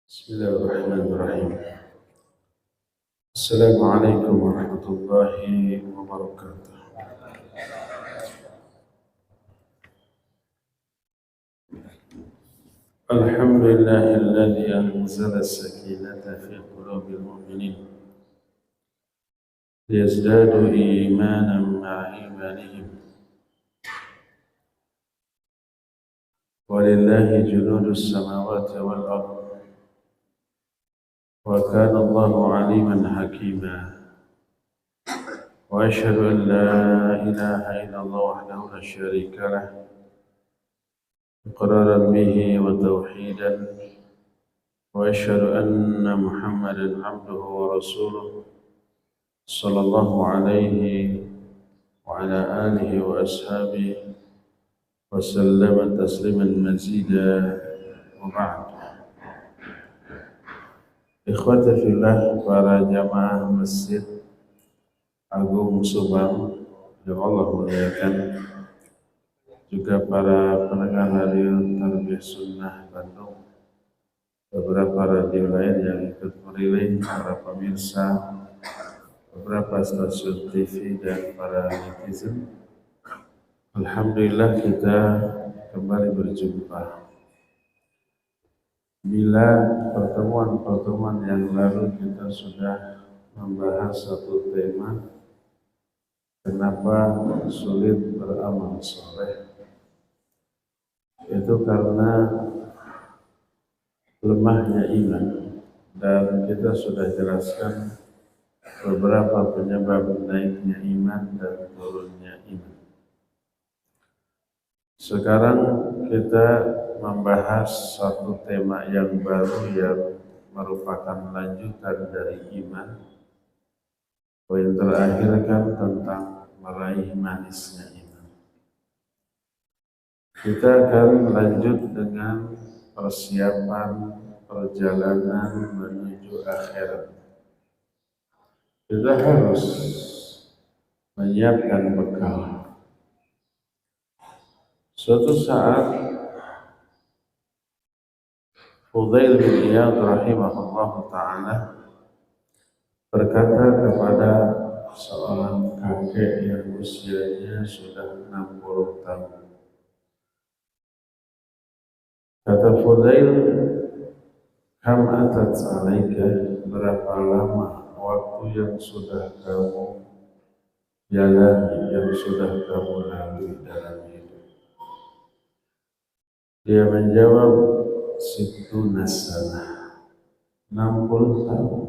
بسم الله الرحمن الرحيم. السلام عليكم ورحمة الله وبركاته. الحمد لله الذي أنزل السكينة في قلوب المؤمنين ليزدادوا إيمانا مع إيمانهم، ولله جنود السماوات والأرض، وكان الله عليما حكيما. وأشهد أن لا إله إلا الله وحده لا شريك له إقرارا به وتوحيدا، وأشهد أن محمدا عبده ورسوله صلى الله عليه وعلى آله وأصحابه وسلم تسليما مزيدا. وبعد. Ikhwati fillah, para jamaah Masjid Agung Subang yang Allah muliakan, juga para pendengar radio Tarbiyah Sunnah Bandung, beberapa radio lain yang ikut merilai, para pemirsa beberapa stasiun TV dan para netizen. Alhamdulillah kita kembali berjumpa. Bila pertemuan-pertemuan yang lalu kita sudah membahas satu tema, kenapa sulit beramal soleh, itu karena lemahnya iman, dan kita sudah jelaskan beberapa penyebab naiknya iman dan turunnya iman. Sekarang kita membahas satu tema yang baru yang merupakan lanjutan dari iman. Poin terakhir kan tentang meraih manisnya iman. Kita akan lanjut dengan persiapan perjalanan menuju akhirat. Kita harus menyiapkan bekal. Suatu saat Fudail bin Iyad rahimahullah ta'ala berkata kepada seorang kakek yang usianya sudah 60 tahun. Kata Fudail, "Kam atat alaika, berapa lama waktu yang sudah kamu jalani, yang sudah kamu lalui dalam hidup?" Dia menjawab, "Sittuna sanah, 60 tahun."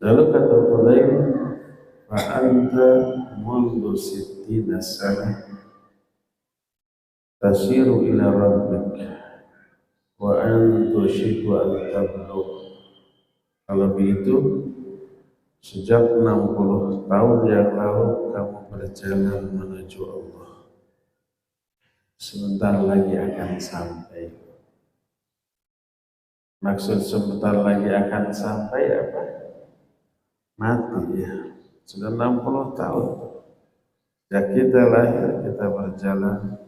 Lalu kata Fudail, "Fa anta mundu sittina sanah tasiru ila rabbik wa antu syiku an tablugh." Kalau begitu, sejak 60 tahun yang lalu kamu berjalan menuju Allah. Sebentar lagi akan sampai. Maksud sebentar lagi akan sampai apa? Mati ya. Sudah 60 tahun. Sejak kita lahir, kita berjalan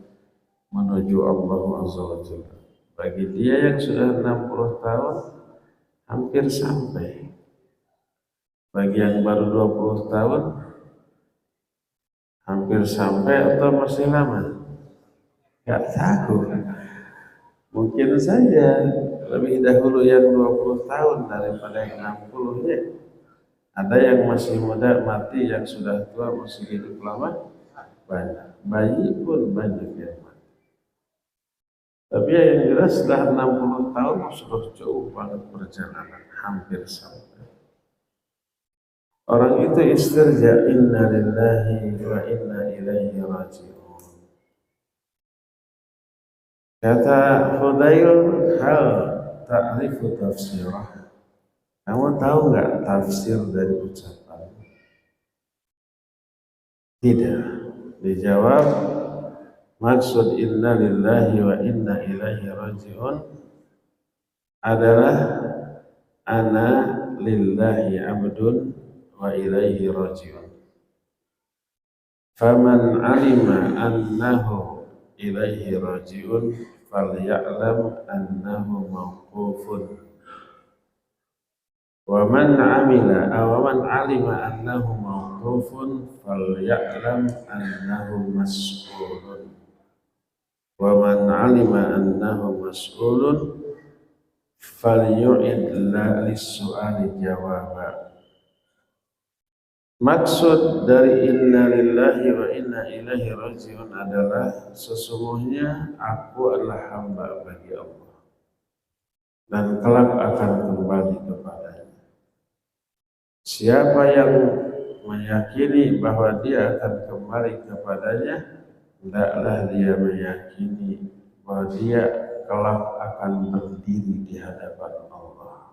menuju Allah Azza wa Jalla. Bagi dia yang sudah 60 tahun, hampir sampai. Bagi yang baru 20 tahun, hampir sampai atau masih lama? Gak tahu. Mungkin saja lebih dahulu yang 20 tahun daripada yang 60 ya. Ada yang masih muda mati, yang sudah tua masih hidup lama banyak. Bayi pun banyak yang mati. Tapi yang jelas setelah 60 tahun sudah jauh banget perjalanan, hampir sampai. Orang itu istirja, inna lillahi wa inna ilaihi raji'un. Kata Fudail, hal ta'rifu tafsirah. Kamu tahu nggak tafsir dari ucapan? Tidak. Dijawab, maksud inna lillahi wa inna ilaihi raji'un adalah ana lillahi abdun wa ilaihi raji'un. Faman alima annahu ilaihi raji'un falya'lam annahu mawqufun wa man 'alima annahu mawqufun falya'lam annahu mas'ulun wa man 'alima annahu mas'ulun falyu'id lis-su'ali jawaba. Maksud dari inna lillahi wa inna ilaihi raji'un adalah sesungguhnya aku adalah hamba bagi Allah dan kelak akan kembali kepadanya. Siapa yang meyakini bahwa dia akan kembali kepadanya, hendaklah dia meyakini bahwa dia kelak akan berdiri di hadapan Allah.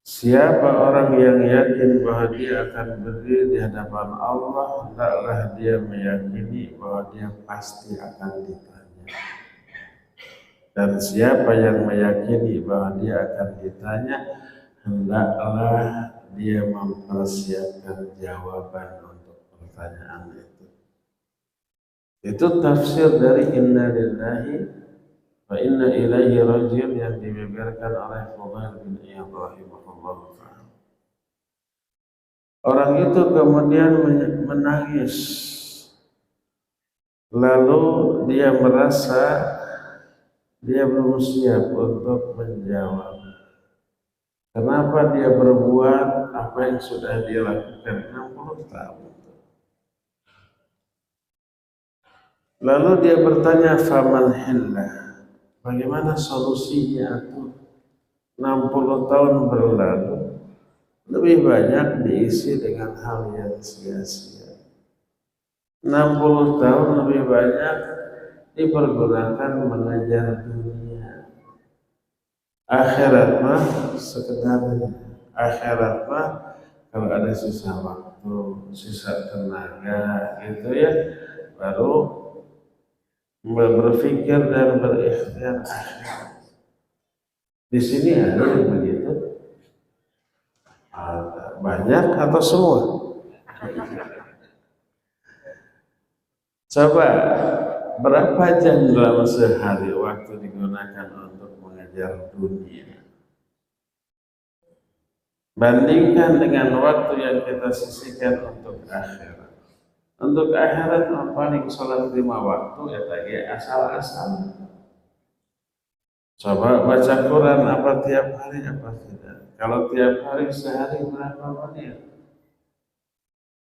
Siapa orang yang yakin bahwa dia akan berdiri di hadapan Allah, hendaklah dia meyakini bahwa dia pasti akan ditanya. Dan siapa yang meyakini bahwa dia akan ditanya, hendaklah dia mempersiapkan jawaban untuk pertanyaan itu. Itu tafsir dari inna lillahi wa inna ilaihi raji'un yang dibeberkan oleh Fudail bin Iyad rahimahullah ta'ala. Orang itu kemudian menangis, lalu dia merasa dia belum siap untuk menjawab. Kenapa dia berbuat apa yang sudah dia lakukan 60 tahun. Lalu dia bertanya, famal hillah, bagaimana solusinya tuh? 60 tahun berlalu, lebih banyak diisi dengan hal yang sia-sia. 60 tahun lebih banyak dipergunakan mengejar dunia. Akhirat mah sekedarnya. Akhirat mah kalau ada sisa waktu, sisa tenaga gitu ya, baru berpikir dan berikhtiar akhirat. Di sini ada yang begitu? Banyak atau semua? Coba berapa jam dalam sehari waktu digunakan untuk mengejar dunia? Bandingkan dengan waktu yang kita sisihkan untuk akhirat. Untuk akhirat paling sholat 5 waktu ya tadi asal-asal. Coba baca Quran apa tiap hari apa tidak? Kalau tiap hari sehari berapa menit?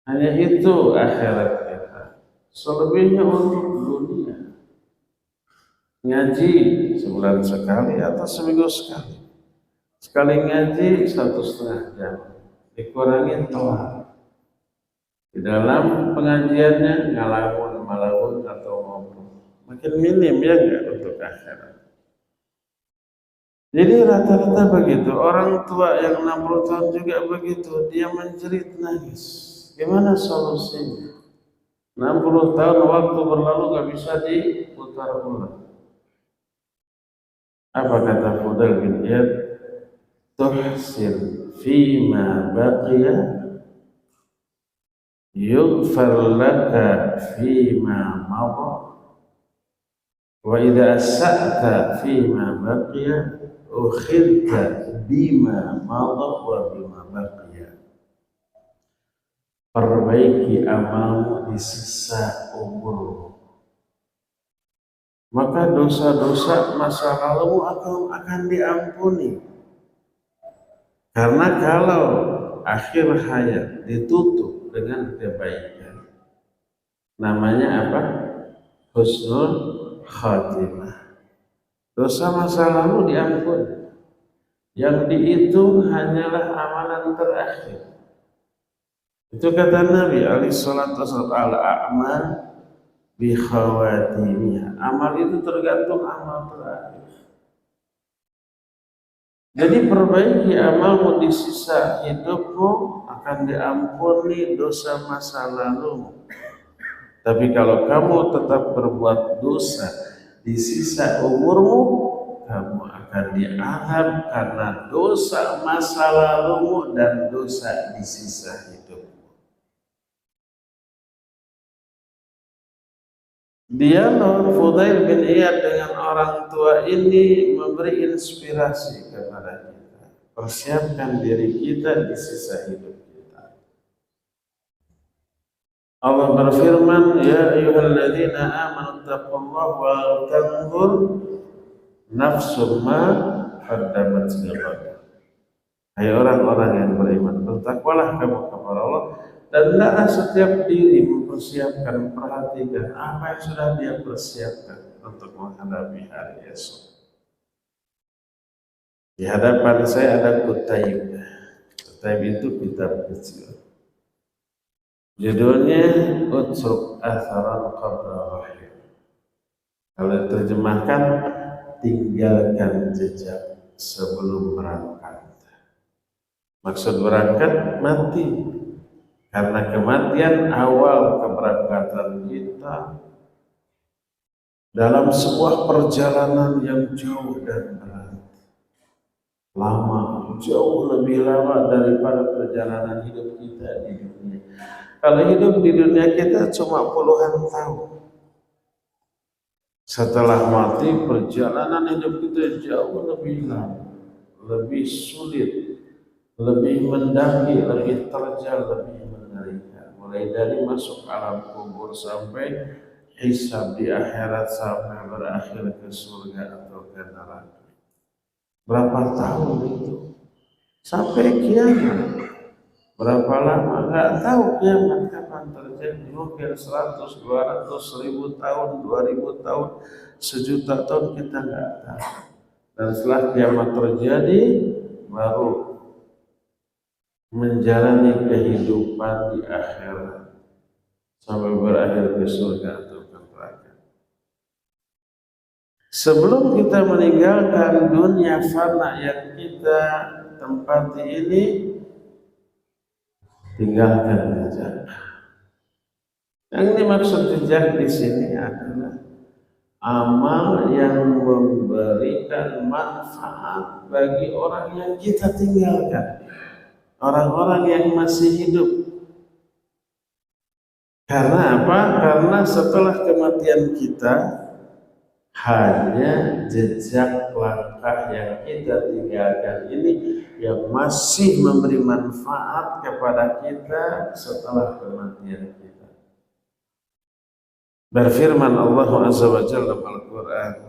Hanya itu akhirat kita. Selebihnya untuk dunia. Ngaji sebulan sekali atau seminggu sekali. Sekali ngaji 1,5 jam. Dikurangi telat. Di dalam pengajiannya ngalamun atau ngobrol. Makin minim ya enggak untuk akhirat. Jadi rata-rata begitu. Orang tua yang 60 tahun juga begitu. Dia menjerit nangis. Gimana solusinya? 60 tahun waktu berlalu gak bisa diputar ulang. Apa kata Fudail bin Iyad? Tuhsin fima baqiya yughfar laka fima madha wa idza asa'ta fima baqiya ukhidta bima madha wa bima baqiya. Perbaiki amalmu di sisa umurmu, maka dosa-dosa masa lalumu akan diampuni. Karena kalau akhir hayat ditutup dengan kebaikan, namanya apa? Husnul khatimah. Dosa masa lalu diampuni. Yang dihitung hanyalah amalan terakhir. Itu kata Nabi alaihi salatu wasallam, al-a'mal bi khawatimiha. Amal itu tergantung amal terakhir. Jadi perbaiki amalmu di sisa hidupmu, akan diampuni dosa masa lalu. Tapi kalau kamu tetap berbuat dosa di sisa umurmu, kamu akan diazab karena dosa masa lalumu dan dosa di sisa hidupmu. Dialog Fudail bin Iyad dengan orang tua ini memberi inspirasi kepada kita. Persiapkan diri kita di sisa hidup kita. Allah berfirman, "Ya ayyuhalladzina amanu taqullaha wa tanzur nafsum ma qaddamat lighad." Hai orang-orang yang beriman, bertakwalah kamu kepada Allah dan hendaklah setiap diri mempersiapkan, perhatikan apa yang sudah dia persiapkan untuk menghadapi hari esok. Di hadapan saya ada Kutaib. Kutaib itu kitab kecil. Judulnya Utsruk Atharan Qabla Rahim. Kalau diterjemahkan, tinggalkan jejak sebelum berangkat. Maksud berangkat, mati. Karena kematian awal keberangkatan kita dalam sebuah perjalanan yang jauh dan berat. Lama, jauh lebih lama daripada perjalanan hidup kita di dunia. Kalau hidup di dunia kita cuma puluhan tahun. Setelah mati, perjalanan hidup kita jauh lebih lama, lebih sulit, lebih mendaki, lebih terjal, lebih mengerikan. Mulai dari masuk alam kubur sampai hisab di akhirat sampai berakhir ke surga atau ke neraka. Berapa tahun itu? Sampai kiamat. Berapa lama? Nggak tahu kiamat kapan terjadi. Mungkin 100, 200, 1000 tahun, 2000 tahun, 1.000.000 tahun kita nggak tahu. Dan setelah kiamat terjadi, baru menjalani kehidupan di akhirat sampai berakhir ke surga atau ke neraka. Sebelum kita meninggalkan dunia fana yang kita tempati ini, tinggalkan jejak. Yang dimaksud jejak di sini adalah amal yang memberikan manfaat bagi orang yang kita tinggalkan. Orang-orang yang masih hidup. Karena apa? Karena setelah kematian kita, hanya jejak langkah yang kita tinggalkan ini yang masih memberi manfaat kepada kita setelah kematian kita. Berfirman Allah Azza wa Jalla dalam Al-Quran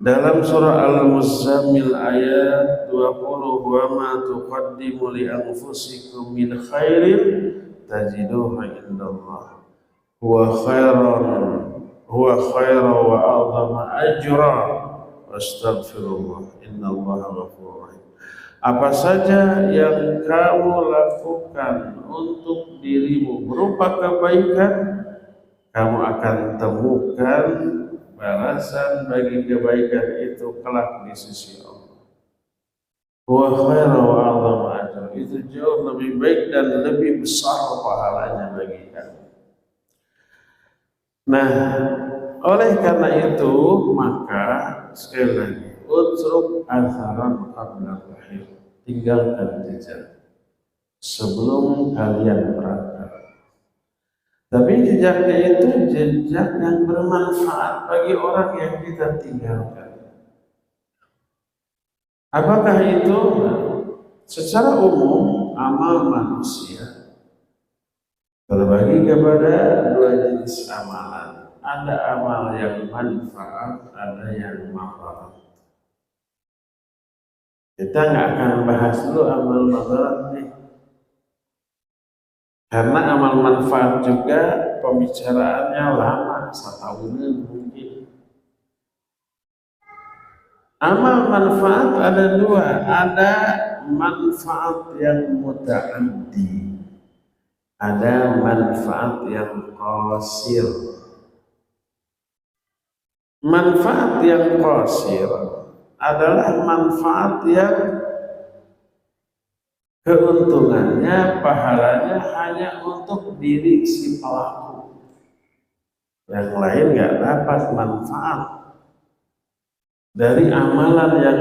dalam surah Al-Muzammil ayat 20, "Wa ma tuqaddimu li anfusikum min khairin tajiduhu indallah huwa khairan wa a'zama ajra wastaghfirullah innallaha ghafurur rahim." Apa saja yang kamu lakukan untuk dirimu berupa kebaikan, kamu akan temukan balasan bagi kebaikan itu kelak di sisi Allah. Wa khairan wa a'zama ajra, itu jauh lebih baik dan lebih besar pahalanya bagi kamu. Nah, oleh karena itu maka sekali lagi, utruk atharan qabla rahim, tinggalkan jejak sebelum kalian berangkat. Tapi jejaknya itu jejak yang bermanfaat bagi orang yang kita tinggalkan. Apakah itu? Secara umum amal manusia terbagi kepada dua jenis amalan. Ada amal yang manfaat, ada yang madarat. Kita nggak akan bahas dulu amal madarat nih, karena amal manfaat juga pembicaraannya lama, setahunan mungkin. Amal manfaat ada dua, ada manfaat yang muta'addi, ada manfaat yang qasir. Manfaat yang qasir adalah manfaat yang keuntungannya, pahalanya hanya untuk diri si pelaku. Yang lain nggak dapat manfaat dari amalan yang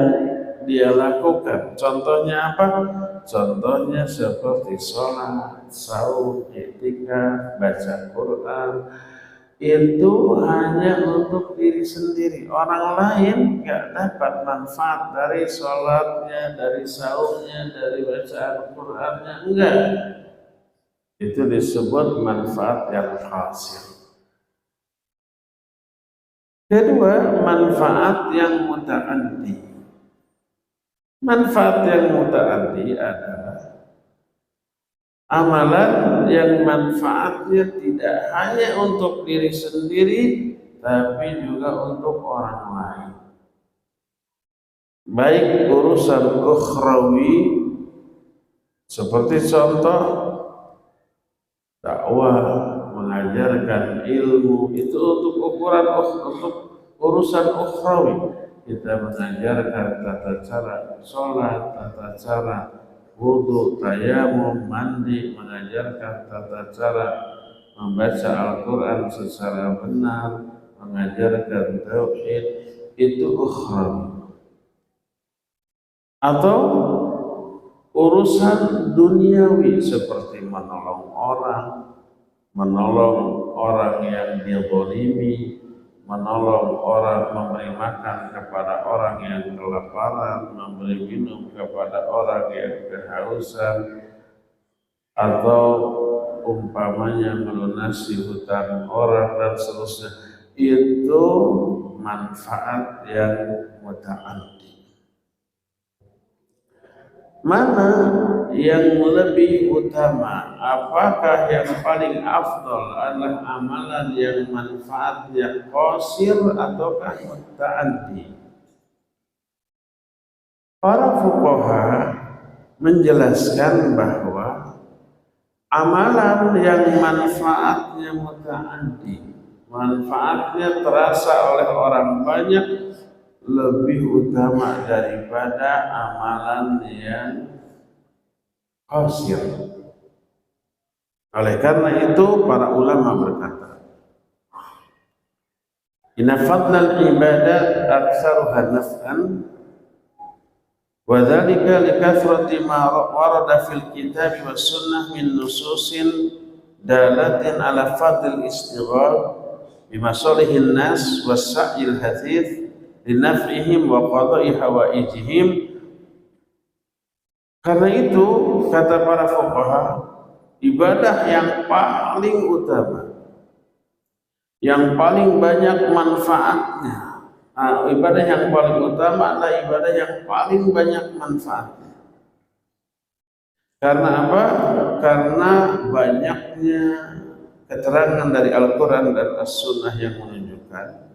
dia lakukan. Contohnya apa? Contohnya seperti sholat, saum, i'tikaf, baca Quran, itu hanya untuk diri sendiri. Orang lain nggak dapat manfaat dari sholatnya, dari saumnya, dari bacaan Qur'annya, enggak. Itu disebut manfaat yang khasir. Kedua, manfaat yang muta'addi. Manfaat yang muta'addi adalah amalan yang manfaatnya tidak hanya untuk diri sendiri, tapi juga untuk orang lain. Baik urusan ukhrawi, seperti contoh dakwah, mengajarkan ilmu, itu untuk untuk urusan ukhrawi. Kita mengajarkan tata cara sholat, tata cara wudu, tayamum, mandi, mengajarkan tata cara membaca Al-Quran secara benar, mengajarkan tauhid, itu ukhrawi. Atau urusan duniawi seperti menolong orang yang dizalimi, menolong orang, memberi makan kepada orang yang kelaparan, memberi minum kepada orang yang kehausan, atau umpamanya melunasi hutang orang dan seterusnya. Itu manfaat yang muta'addi. Mana yang lebih utama? Apakah yang paling afdal adalah amalan yang manfaatnya qasir ataukah muta'addi? Para fuqaha menjelaskan bahwa amalan yang manfaatnya muta'addi, manfaatnya terasa oleh orang banyak, lebih utama daripada amalan yang qasir. Oleh karena itu para ulama berkata, inna fadlal ibadat aktsaruha naf'an wa dzalika likathrati ma warada fil kitab was sunnah min nususin dalatin ala fadlil istighal bimasalihin nas was sa'il hathith linaf'ihim wa qada'i hawaijihim. Karena itu kata para fuqaha, ibadah yang paling utama, yang paling banyak manfaatnya, ibadah yang paling utama adalah ibadah yang paling banyak manfaatnya. Karena apa? Karena banyaknya keterangan dari Al-Quran dan As-Sunnah yang menunjukkan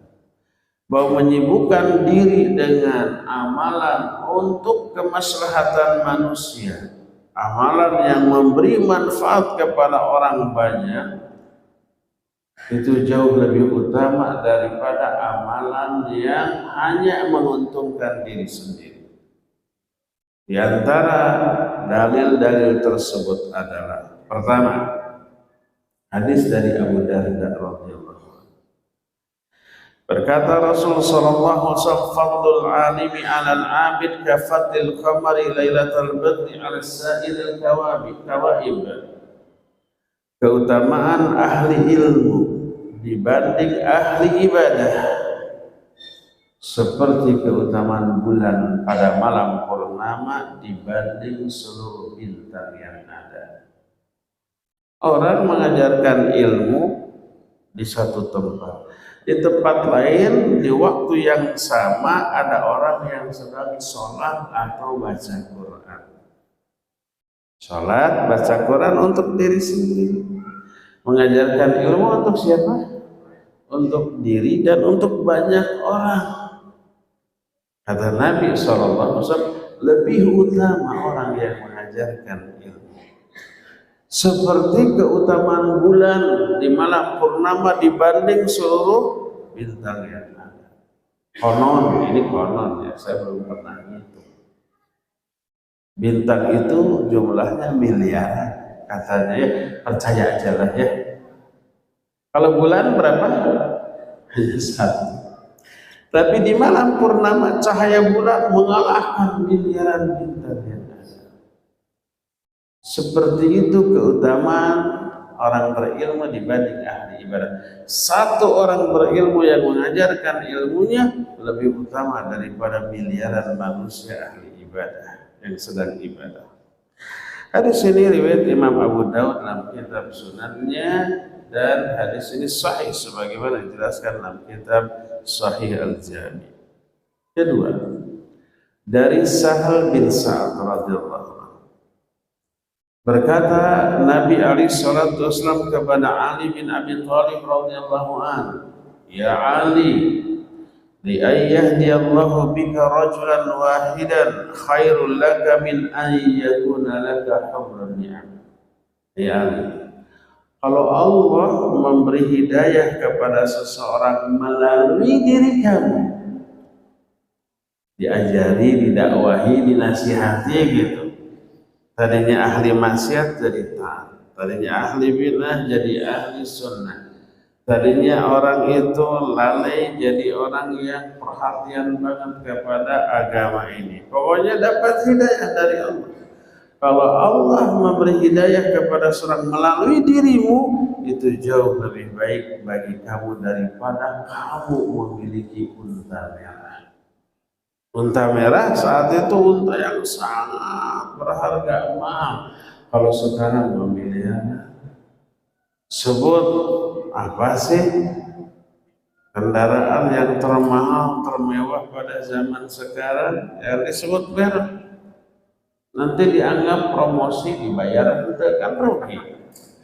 bahwa menyibukkan diri dengan amalan untuk kemaslahatan manusia, amalan yang memberi manfaat kepada orang banyak, itu jauh lebih utama daripada amalan yang hanya menguntungkan diri sendiri. Di antara dalil-dalil tersebut adalah, pertama, hadis dari Abu Darda radhiyallahu. Berkata Rasul sallallahu alaihi wasallam, fadlul alimi 'alal 'abid ka fadlil qamari lailatal badri 'ala sa'iril kawaib. Keutamaan ahli ilmu dibanding ahli ibadah seperti keutamaan bulan pada malam purnama dibanding seluruh bintang yang ada. Orang mengajarkan ilmu di satu tempat, di tempat lain di waktu yang sama ada orang yang sedang sholat atau baca Quran. Sholat, baca Quran untuk diri sendiri. Mengajarkan ilmu untuk siapa? Untuk diri dan untuk banyak orang. Kata Nabi SAW, lebih utama orang yang mengajarkan ilmu. Seperti keutamaan bulan di malam purnama dibanding seluruh bintang yang ada. Konon, ini konon ya, saya belum pernah ngitung. Bintang itu jumlahnya miliaran, katanya ya, percaya aja lah ya. Kalau bulan berapa? Hanya satu. Tapi di malam purnama cahaya bulan mengalahkan miliaran bintang yang ada. Seperti itu keutamaan orang berilmu dibanding ahli ibadah. Satu orang berilmu yang mengajarkan ilmunya lebih utama daripada miliaran manusia ahli ibadah yang sedang ibadah. Hadis ini riwayat Imam Abu Daud dalam kitab Sunannya, dan hadis ini sahih sebagaimana dijelaskan dalam kitab Sahih Al-Jami. Kedua, dari Sahal bin Sa'ad radhiyallahu anhu, berkata Nabi alaihi salatu wasallam kepada Ali bin Abi Thalib radhiyallahu anhu, "Ya Ali, li ayyahdiyallahu bika rajulan wahidan khairul laka min an yakuna laka humrun ni'am." Ya Ali, kalau Allah memberi hidayah kepada seseorang melalui diri kamu, diajari, didakwahi, dinasihati gitu. Tadinya ahli maksiat jadi taat, tadinya ahli bidah jadi ahli sunnah, tadinya orang itu lalai jadi orang yang perhatian banget kepada agama ini. Pokoknya dapat hidayah dari Allah. Kalau Allah memberi hidayah kepada seorang melalui dirimu, itu jauh lebih baik bagi kamu daripada kamu memiliki unta merah. Unta merah saat itu unta yang sangat berharga, mahal. Kalau sekarang memilih sebut apa sih kendaraan yang termahal, termewah pada zaman sekarang yang disebut merek. Nanti dianggap promosi, dibayar itu kan rugi.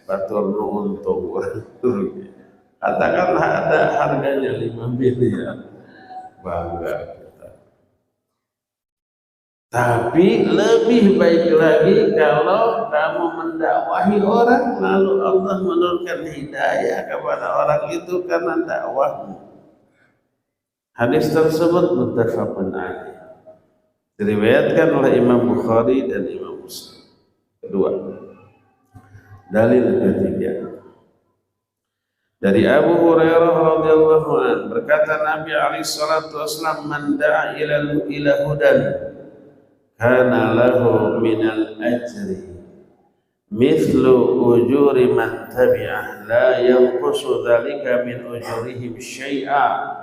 Batur nu untung rugi. Katakanlah ada harganya 5 miliar, bangga kita. Tapi lebih baik lagi kalau kamu mendakwahi orang lalu Allah menurunkan hidayah kepada orang itu karena dakwahmu. Hadis tersebut muttafaqun alaih, diriwayatkan oleh Imam Bukhari dan Imam Muslim. Kedua, dalil ketiga dari Abu Hurairah radhiyallahu anhu, berkata Nabi alaihi salatu wasallam, "Man da'a ila hudan kana lahu minal ajri mithlu ujuri man tabi'ah la yanqusu dzalika min ujurihim syai'a."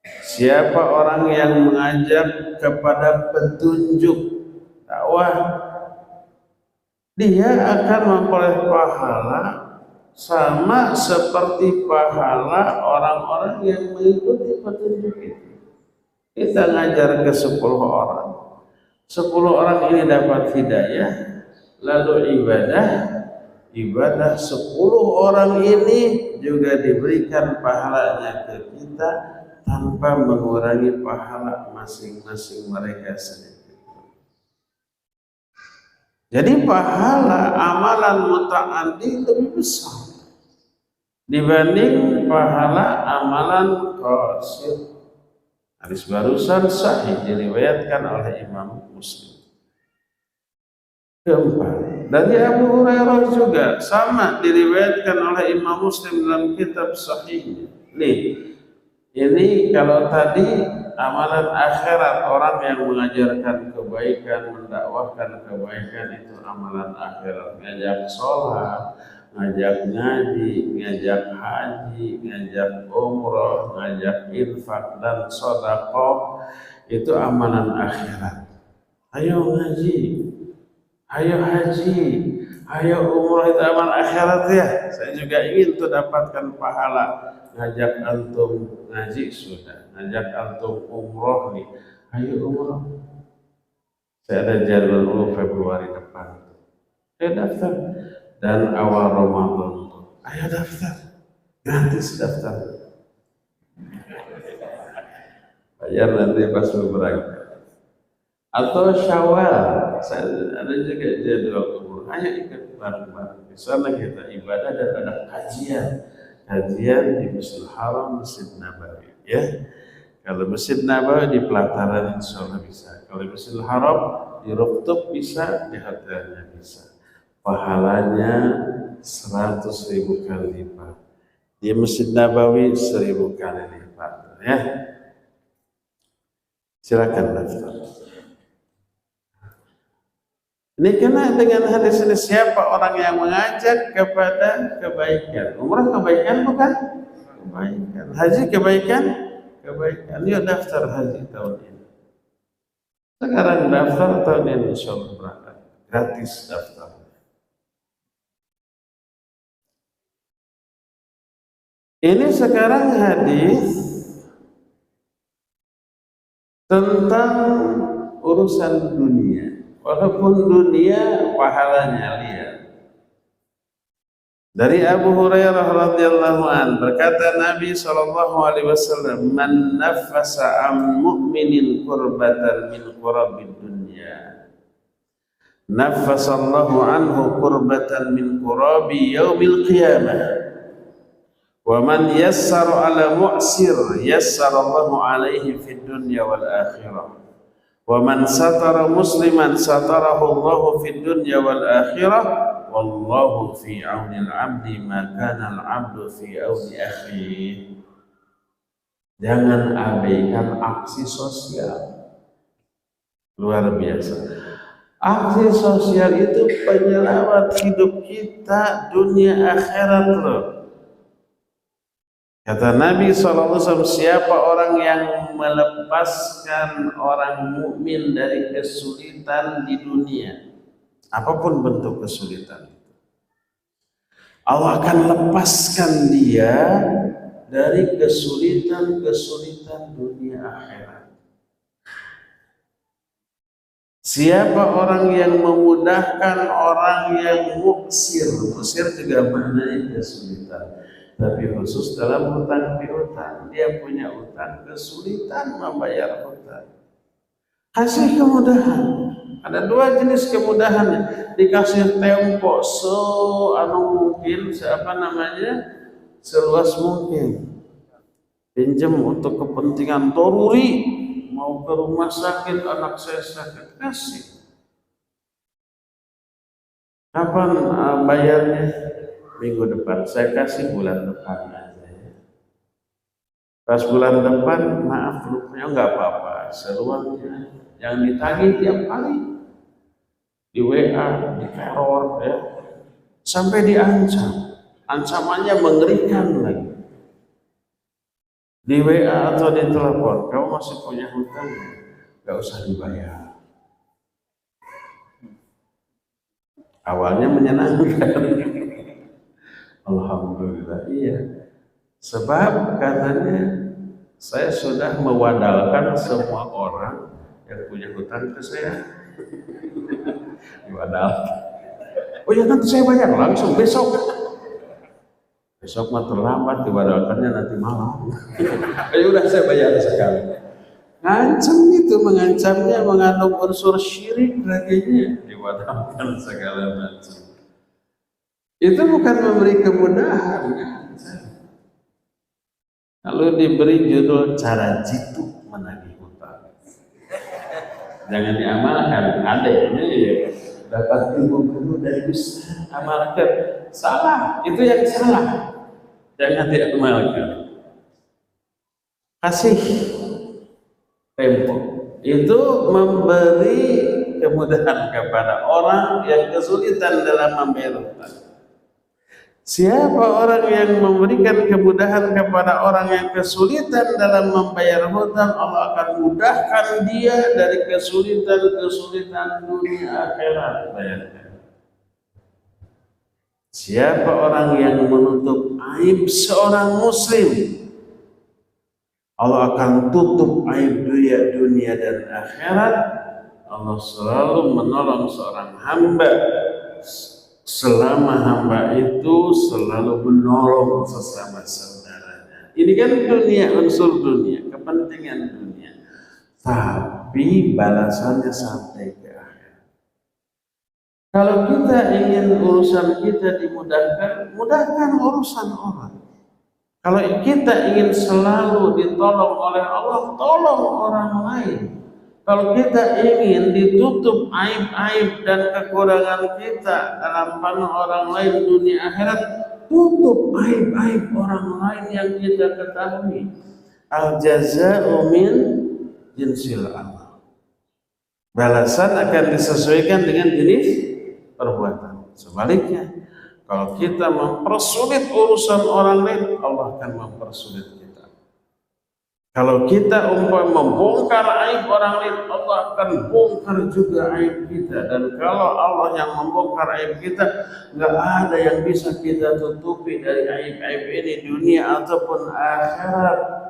Siapa orang yang mengajak kepada petunjuk dakwah, dia akan memperoleh pahala sama seperti pahala orang-orang yang mengikuti petunjuk itu. Kita ngajar ke 10 orang, 10 orang ini dapat hidayah, lalu ibadah 10 orang ini juga diberikan pahalanya ke kita tanpa mengurangi pahala masing-masing mereka sendiri. Jadi pahala amalan muta'addi lebih besar dibanding pahala amalan qasir. Hadis barusan sahih diriwayatkan oleh Imam Muslim. Keempat, dari Abu Hurairah juga sama diriwayatkan oleh Imam Muslim dalam kitab sahihnya. Ini kalau tadi amalan akhirat, orang yang mengajarkan kebaikan, mendakwahkan kebaikan, itu amalan akhirat. Ngajak sholat, ngajak ngaji, ngajak haji, ngajak umroh, ngajak infak dan sedekah, itu amalan akhirat. Ayo ngaji, ayo haji, ayo umroh, itu amalan akhirat ya. Saya juga ingin tuh dapatkan pahala. Ngajak antum ngaji sudah, ngajak antum umroh nih, ayo umroh. Saya ada jadwal Februari depan, ayo daftar. Dan awal Ramadan, ayo daftar, gratis daftar. Bayar nanti pas berangkat. Atau Syawal, saya ada juga jadwal umroh, ayo ikut bareng-bareng. Di sana kita ibadah dan ada kajian di Masjidil Haram, Masjid Nabawi ya. Kalau Masjid Nabawi di pelataran insya Allah bisa. Kalau Masjidil Haram di rooftop bisa, di hotelnya bisa. Pahalanya 100.000 kali lipat. Di Masjid Nabawi 1000 kali lipat ya. Silakan daftar. Ini kena dengan hadis ini, siapa orang yang mengajak kepada kebaikan. Umrah kebaikan bukan? Kebaikan. Haji kebaikan? Kebaikan. Yuk daftar haji tahun ini. Sekarang daftar, tahun ini insyaallah berangkat. Gratis daftar. Ini sekarang hadis tentang urusan dunia. Walaupun dunia pahalanya lihat. Dari Abu Hurairah radhiyallahu an berkata Nabi sallallahu alaihi wasallam, "Man nafasa am mu'minin kurbatan min qurabid dunya, nafasallahu anhu kurbatan min qurabi yaumil qiyamah. Wa man yassara ala mu'sir yassarallahu alaihi fid dunya wal akhirah. Wa man satara musliman satarahu Allahu fid dunya wal akhirah. Wallahu fi auni al-'abdi ma kana al-'abdu fi auni akhihi." Jangan abaikan aksi sosial. Luar biasa. Aksi sosial itu penyelamat hidup kita dunia akhirat loh. Kata Nabi SAW, siapa orang yang melepaskan orang mukmin dari kesulitan di dunia, apapun bentuk kesulitan, Allah akan lepaskan dia dari kesulitan-kesulitan dunia akhirat. Siapa orang yang memudahkan orang yang muksir, muksir juga maknanya kesulitan. Tapi khusus dalam hutang piutang, dia punya utang, kesulitan membayar hutang. Kasih kemudahan. Ada dua jenis kemudahan, dikasih tempo mungkin, seluas mungkin. Pinjam untuk kepentingan doruri, mau ke rumah sakit, anak saya sakit, kasih. Kapan bayarnya? Minggu depan. Saya kasih bulan depan aja ya. Pas bulan depan, maaf rupanya enggak apa-apa, seluangnya. Yang ditagih tiap hari di WA, di teror ya. Sampai diancam. Ancamannya mengerikan lagi. Di WA atau di telepon, kamu masih punya hutang, enggak usah dibayar. Awalnya menyenangkan. Alhamdulillah, iya. Sebab katanya saya sudah mewadalkan semua orang yang punya hutang ke saya. Diwadalkan. Oh ya nanti saya bayar langsung besok. Besok mah terlambat, diwadalkannya nanti malam. Ya udah saya bayar sekali. Ngancam itu, mengancamnya mengandung unsur syirik laginya, diwadalkan segala macam. Itu bukan memberi kemudahan. Lalu diberi judul cara jitu menagih hutang. Jangan diamalkan, adanya ya dapat ilmu guru dari besar, amalkan. Salah, itu yang salah. Jangan diamalkan. Kasih tempo. Itu memberi kemudahan kepada orang yang kesulitan dalam membayar hutang. Siapa orang yang memberikan kemudahan kepada orang yang kesulitan dalam membayar hutang, Allah akan mudahkan dia dari kesulitan-kesulitan dunia akhirat. Siapa orang yang menutup aib seorang muslim, Allah akan tutup aib dunia dan akhirat. Allah selalu menolong seorang hamba selama hamba itu selalu menolong sesama saudaranya. Ini kan dunia, unsur dunia, kepentingan dunia. Tapi balasannya sampai ke akhir. Kalau kita ingin urusan kita dimudahkan, mudahkan urusan orang. Kalau kita ingin selalu ditolong oleh Allah, tolong orang lain. Kalau kita ingin ditutup aib-aib dan kekurangan kita dalam pandang orang lain dunia akhirat, tutup aib-aib orang lain yang kita ketahui. Al-jaza'u min jinsil amal. Balasan akan disesuaikan dengan jenis perbuatan. Sebaliknya, kalau kita mempersulit urusan orang lain, Allah akan mempersulit kita. Kalau kita membongkar aib orang lain, Allah akan bongkar juga aib kita. Dan kalau Allah yang membongkar aib kita, nggak ada yang bisa kita tutupi dari aib-aib ini, dunia ataupun akhirat.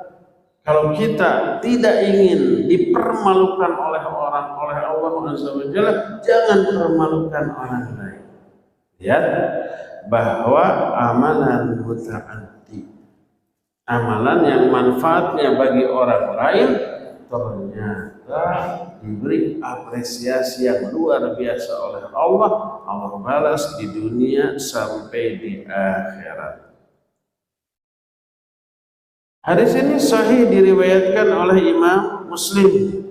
Kalau kita tidak ingin dipermalukan oleh orang, oleh Allah SWT, jangan permalukan orang lain. Lihat bahwa amalan muta'addi, amalan yang manfaatnya bagi orang lain, ternyata diberi apresiasi yang luar biasa oleh Allah. Allah balas di dunia sampai di akhirat. Hadis ini sahih diriwayatkan oleh Imam Muslim.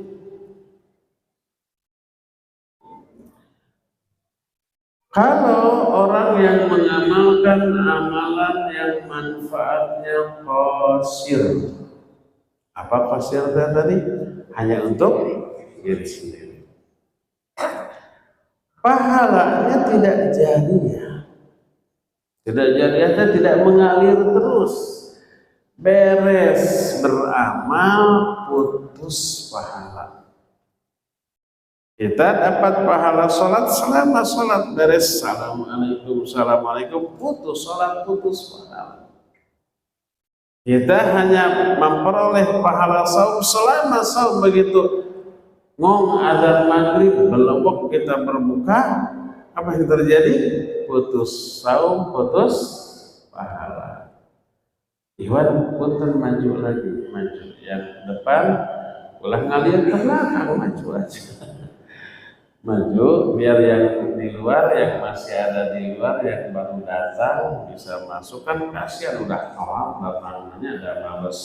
Kalau orang yang mengamalkan amalan yang manfaatnya qasir. Apa qasir tadi? Hanya untuk diri sendiri. Pahalanya tidak jariah. Tidak jariahnya tidak mengalir terus. Beres beramal putus pahala. Kita dapat pahala sholat selama sholat beres assalamualaikum putus sholat putus pahala. Kita hanya memperoleh pahala saum selama saum, begitu ngomong adzan maghrib belum kita berbuka, apa yang terjadi? Putus saum, putus pahala. Iwan punten maju lagi, maju yang depan, ulah ngalir ke belakang, maju aja. Maju biar yang di luar, yang masih ada di luar, yang baru datang bisa masuk. Kan kasihan udah kalah datangnya, ada males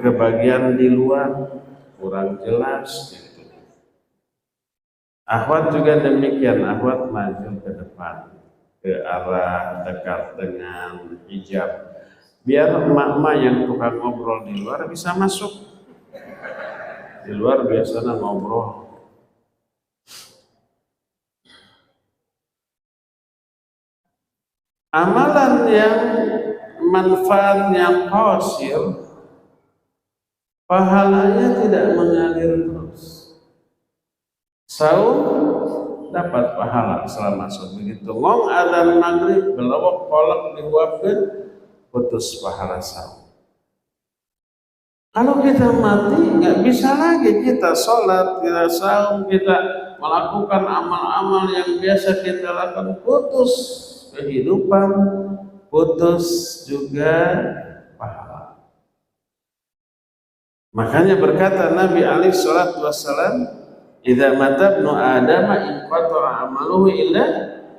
ke bagian di luar kurang jelas gitu. Akhwat juga demikian, akhwat maju ke depan ke arah dekat dengan hijab, biar emak-emak yang tukang ngobrol di luar bisa masuk. Di luar biasanya ngobrol. Amalan yang manfaatnya qasir, pahalanya tidak mengalir terus. Saum dapat pahala selama saum, begitu ngong adzan maghrib belawak kolak diuapkeun putus pahala saum. Kalau kita mati nggak bisa lagi kita sholat, kita saum, kita melakukan amal-amal yang biasa kita lakukan, putus kehidupan, putus juga pahala. Makanya berkata Nabi alaihi salatu wassalam, "Idza mata ibnu Adam inqata'a amaluhu illa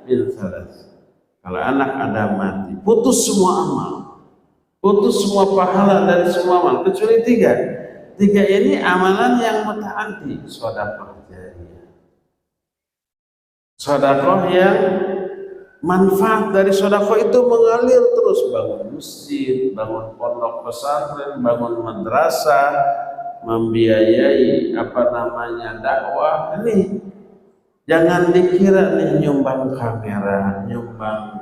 bil thalath." Kalau anak Adam mati, putus semua amal, putus semua pahala dari semua amal kecuali tiga. Tiga ini amalan yang mutaaddi, sedekah jariyah. Sedekah yang manfaat dari sedekah itu mengalir terus, bangun masjid, bangun pondok pesantren, bangun madrasah, membiayai dakwah. Ini jangan dikira nih nyumbang kamera, nyumbang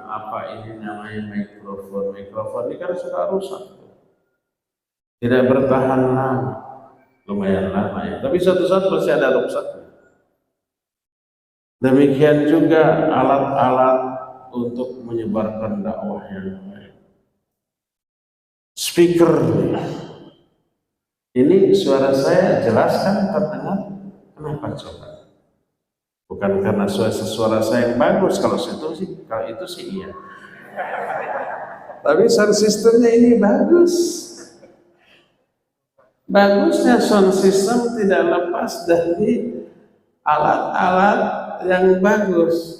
ini namanya mikrofon ini kan suka rusak, tidak bertahan lama, lumayan lama ya, tapi suatu saat masih ada rusaknya. Demikian juga alat-alat untuk menyebarkan dakwah yang baik. Speaker ini suara saya jelas kan terdengar? Kenapa coba? Bukan karena suara saya yang bagus, kalau itu sih iya. Tapi sound systemnya ini bagus. Bagusnya sound system tidak lepas dari alat-alat yang bagus.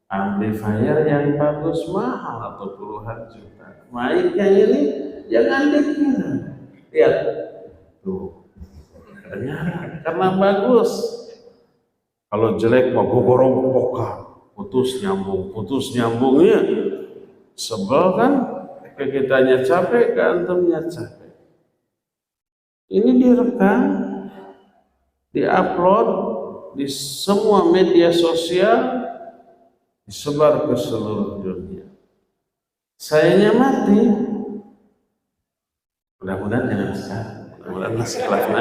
Amplifier yang bagus mahal atau puluhan juta. Mainnya ini jangan dikira. Lihat tuh, ternyata karena bagus. Kalau jelek mau gogorong-gogorong, putus nyambungnya. Sebel kan? Ke kitanya capek, ke antumnya capek. Ini direkam diupload di semua media sosial, disebar ke seluruh dunia. Sayanya mati, mudah-mudahan jangan sekarang, mudah-mudahan masih lama.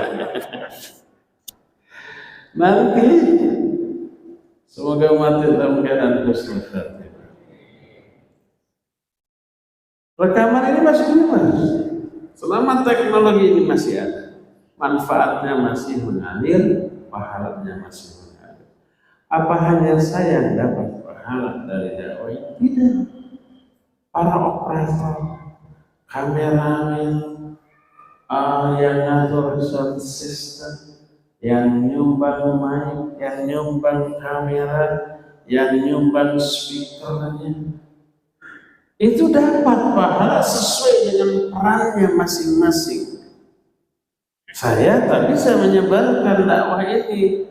Nanti semoga mati dalam keadaan husnul khatimah. Rekaman ini masih bebas. Selama teknologi ini masih ada, manfaatnya masih mengalir, pahalanya masih mengalir. Apa hanya saya yang dapat pahala dari dakwah ini? Tidak. Para operator, kameramen, yang ngatur sound system, yang nyumbang mic, yang nyumbang kamera, yang nyumbang speakernya, itu dapat pahala sesuai dengan perannya masing-masing. Saya tak bisa menyebarkan dakwah ini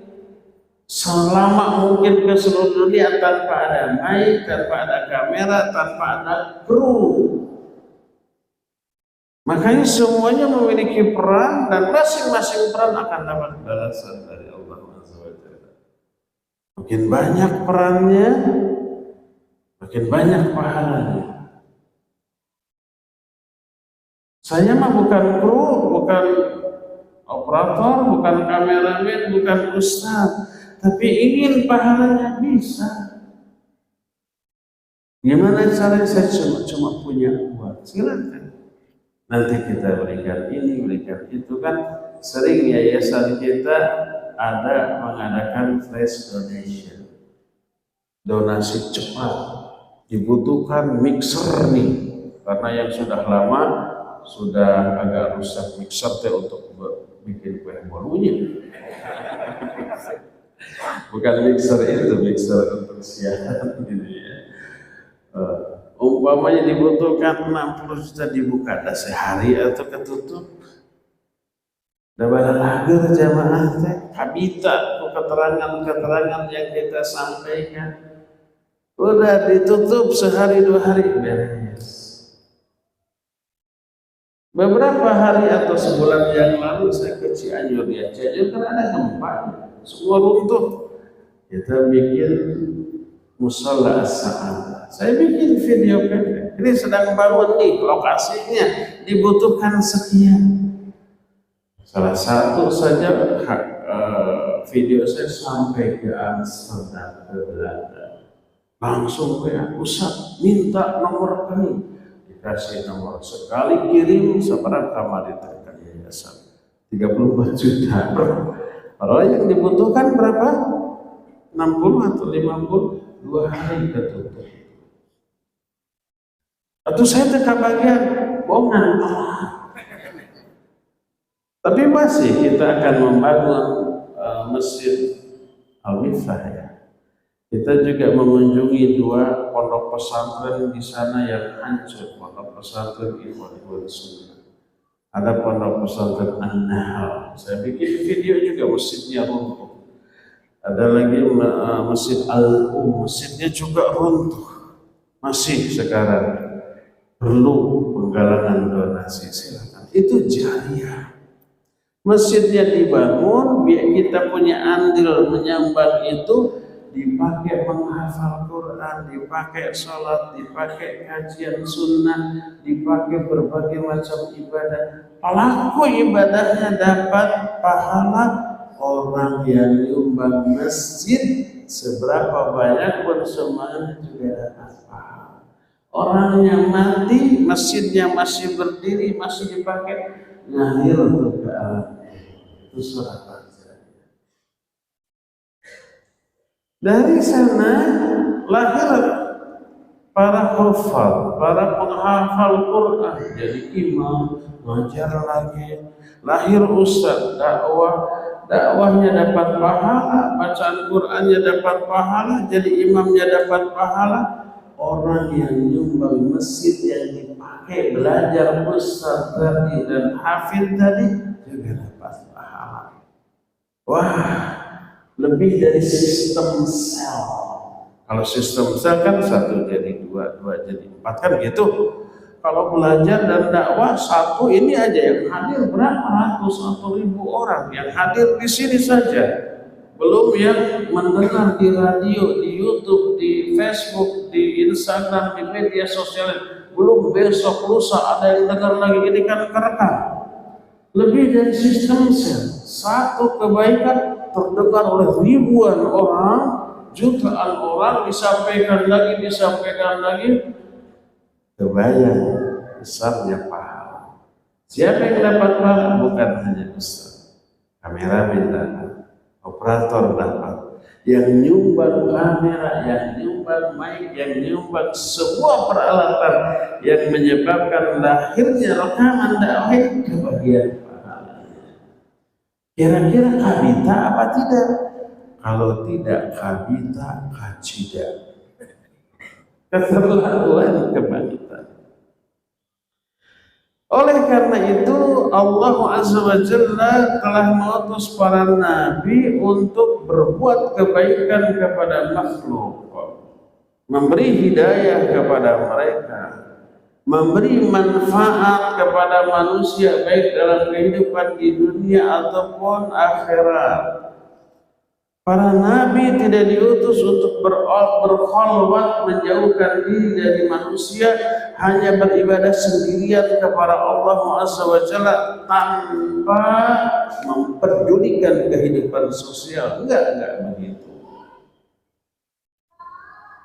selama mungkin ke seluruh dunia tanpa ada mic, tanpa ada kamera, tanpa ada kru. Makanya semuanya memiliki peran dan masing-masing peran akan dapat balasan dari Allah SWT. Makin banyak perannya, makin banyak pahalanya. Saya mah bukan kru, bukan operator, bukan kameramen, bukan ustaz, tapi ingin pahalanya bisa. Gimana caranya? Saya cuma punya uang, silakan. Nanti kita berikan ini, berikan itu. Kan sering yayasan kita ada mengadakan flash donation, donasi cepat. Dibutuhkan mixer nih, karena yang sudah lama sudah agak rusak mixer untuk bikin kue bolunya. Bukan mixer itu, mixer untuk siaran gitu ya. Umpamanya dibutuhkan 60 juta, dibuka dah sehari atau ketutup. Dah balager jamaah teh kabita keterangan-keterangan yang kita sampaikan. Udah ditutup sehari 2 hari beres. Beberapa hari atau sebulan yang lalu saya ke Cianjur, ya Cianjur kan ada gempa, semua runtuh. Kita bikin musola as-sa'adah. Saya bikin video pendek. Ini sedang bangun nih, lokasinya dibutuhkan sekian. Salah satu saja video saya sampai ke Amsterdam, ke Belanda. Langsung ke Ustaz, minta nomor kami. Dikasih nomor, sekali kirim seberapa kamar diterima yayasan 34 juta. Kalau yang dibutuhkan berapa? 60 atau 50, 2 hari ketutup. Atau saya teka bagian bongan. Tapi masih kita akan membangun masjid Al-Mifah ya. Kita juga mengunjungi 2 pondok pesantren di sana yang hancur. Pondok pesantren Ikhwanul Sunnah. Ada pondok pesantren An-Nahl. Saya bikin video juga, masjidnya runtuh. Ada lagi masjid masjidnya juga runtuh. Masih sekarang perlu penggalangan donasi, silakan. Itu jariah. Masjidnya dibangun, biar kita punya andil menyambang itu, dipakai menghafal Quran, dipakai sholat, dipakai kajian sunnah, dipakai berbagai macam ibadah. Pelaku ibadahnya dapat pahala, orang yang nyumbang masjid seberapa banyak pun semuanya juga dapat pahala. Orangnya mati, masjidnya masih berdiri, masih dipakai, ngalir untuk ke alam. Itu surat Al-Jannah. Dari sana lahir para hafal, para penghafal Quran, jadi imam, ngajar lagi. Lahir ustaz, dakwahnya dapat pahala, bacaan Qurannya dapat pahala, jadi imamnya dapat pahala. Orang yang nyumbang masjid yang dipakai belajar ustaz tadi dan hafid tadi juga dapat pahala. Wah, lebih dari sistem sel. Kalau sistem sel kan 1 jadi 2, 2 jadi 4 kan gitu. kalau belajar dan dakwah satu ini aja yang hadir berapa ratus atau ribu orang yang hadir di sini saja. Belum yang mendengar di radio, di YouTube, di Facebook, di Instagram, di media sosial. Belum besok lusa ada yang dengar lagi, ini kan kerekam. Lebih dari sistem sel. Satu kebaikan terdengar oleh ribuan orang, jutaan orang, disampaikan lagi. Kebayang besarnya pahala. Siapa yang dapat pahala? Bukan hanya ustaz, kameramen dapat, operator dapat, yang nyumbang kamera, yang nyumbang mic, yang nyumbang semua peralatan yang menyebabkan lahirnya rekaman dakwah, kebahagiaan pahalanya. Kira-kira kabita apa tidak? Kalau tidak kabita, kacida. Keterlaluan kebangsaan. Oleh karena itu Allah Azza wa Jalla telah mengutus para nabi untuk berbuat kebaikan kepada makhluk, memberi hidayah kepada mereka, memberi manfaat kepada manusia baik dalam kehidupan di dunia ataupun akhirat. Para nabi tidak diutus untuk berkholwat menjauhkan diri dari manusia, hanya beribadah sendirian kepada Allah Azza wa Jalla tanpa memperdulikan kehidupan sosial. Enggak begitu.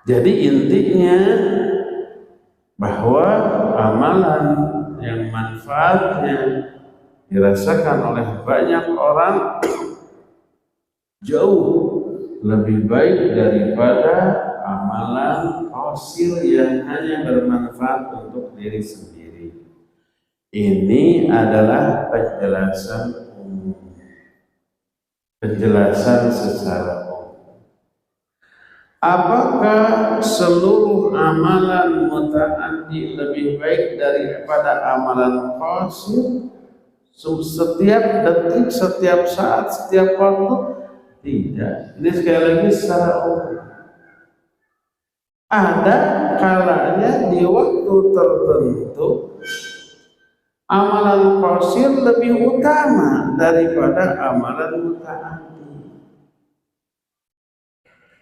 Jadi intinya bahwa amalan yang manfaatnya dirasakan oleh banyak orang jauh lebih baik daripada amalan qasir yang hanya bermanfaat untuk diri sendiri. Ini adalah penjelasan umum, penjelasan secara umum. Apakah seluruh amalan muta'addi lebih baik daripada amalan qasir? Setiap detik, setiap saat, setiap waktu? Tidak. Ini sekali lagi secara umum. Ada kalanya di waktu tertentu amalan qasir lebih utama daripada amalan muta'addi.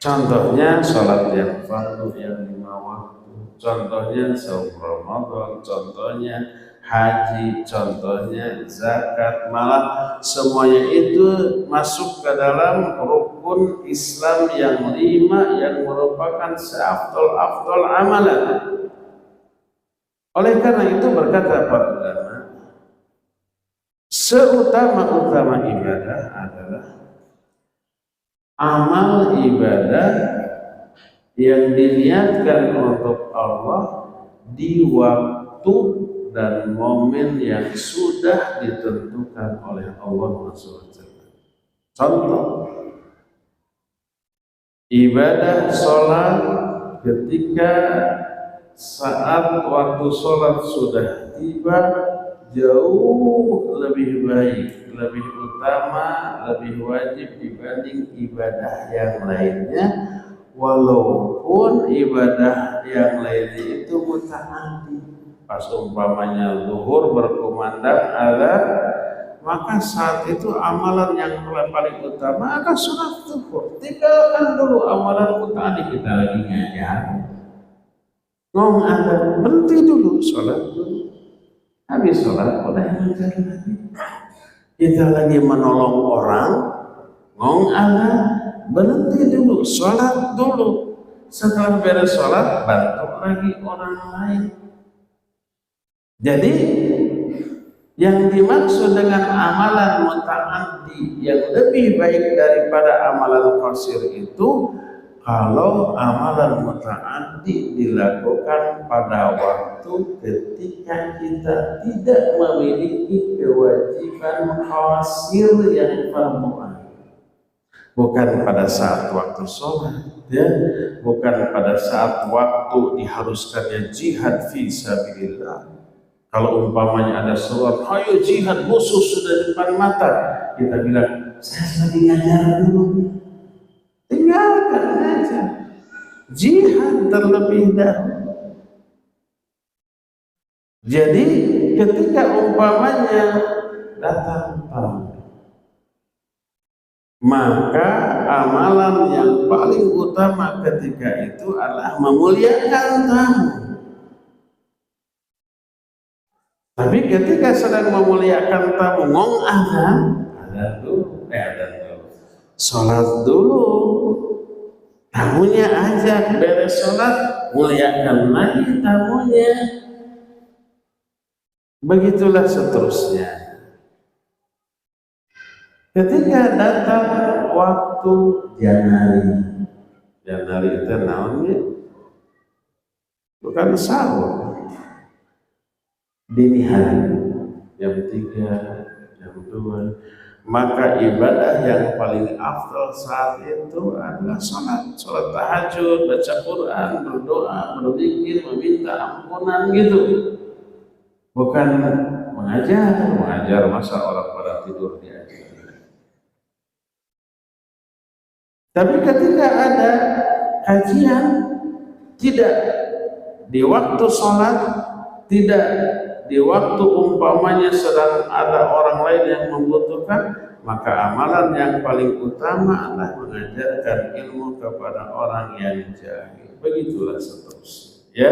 Contohnya sholat yang fardu yang 5 waktu, contohnya saum Ramadan, contohnya haji, contohnya zakat, malah semuanya itu masuk ke dalam rukun Islam yang 5 yang merupakan seafdol amalan. Oleh karena itu berkata para ulama, seutama-utama ibadah adalah amal ibadah yang diniatkan untuk Allah di waktu dan momen yang sudah ditentukan oleh Allah SWT. Contoh, ibadah sholat ketika saat waktu sholat sudah tiba jauh lebih baik, lebih utama, lebih wajib dibanding ibadah yang lainnya, walaupun ibadah yang lainnya itu muta'addi. Pas umpamanya zuhur berkumandang azan, maka saat itu amalan yang paling utama akan sholat zuhur. Tinggalkan dulu amalan muta'addi, kita lagi ngajar, ngomong azan, berhenti dulu, sholat dulu. Habis sholat udah ngajar lagi. Kita lagi menolong orang, ngomong azan, berhenti dulu, sholat dulu. Setelah beres sholat, bantu lagi orang lain. Jadi yang dimaksud dengan amalan muta'addi yang lebih baik daripada amalan qasir itu, kalau amalan muta'addi dilakukan pada waktu ketika kita tidak memiliki kewajiban qasir yang fardu ain. Bukan pada saat waktu sholat, ya, bukan pada saat waktu diharuskannya jihad fi sabilillah. Kalau umpamanya ada surat, ayo jihad, musuh sudah depan mata, kita bilang, saya lagi ngajar dulu. Tinggalkan aja. Jihad terlebih dahulu. Jadi ketika umpamanya datang tamu, maka amalan yang paling utama ketika itu adalah memuliakan tamu. Tapi ketika sedang memuliakan tamu, ngong azan dulu, sholat dulu, tamunya ajak beres sholat, muliakan lagi tamunya. Begitulah seterusnya. Ketika datang waktu Januari itu naonnya bukan sahur, dini hari jam 3, jam 2, maka ibadah yang paling afdal saat itu adalah sholat tahajud, baca Quran, berdoa, berzikir, meminta ampunan gitu. Bukan mengajar masa orang pada tidur diajar. Tapi ketika ada kajian, tidak di waktu sholat, tidak di waktu umpamanya sedang ada orang lain yang membutuhkan, maka amalan yang paling utama adalah mengajarkan ilmu kepada orang yang jahil. Begitulah seterusnya. Ya,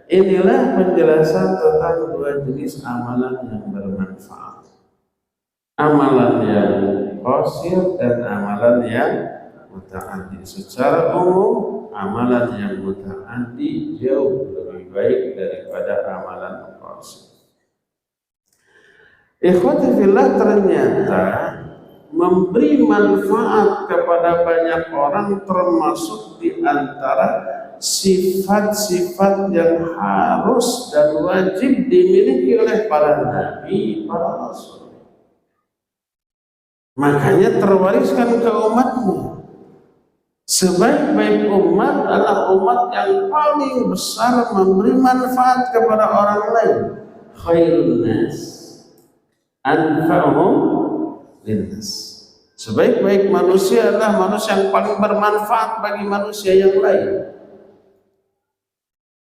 inilah penjelasan tentang dua jenis amalan yang bermanfaat. Amalan yang qasir dan amalan yang muta'addi. Secara umum, amalan yang muta'addi jauh lebih baik daripada amalan qasir. Ikhwati fillah, ternyata memberi manfaat kepada banyak orang termasuk di antara sifat-sifat yang harus dan wajib dimiliki oleh para nabi, para rasul. Makanya terwariskan ke umatnya. Sebaik-baik umat adalah umat yang paling besar memberi manfaat kepada orang lain. Khairun nas anfa'uhum linnas. Sebaik-baik manusia adalah manusia yang paling bermanfaat bagi manusia yang lain.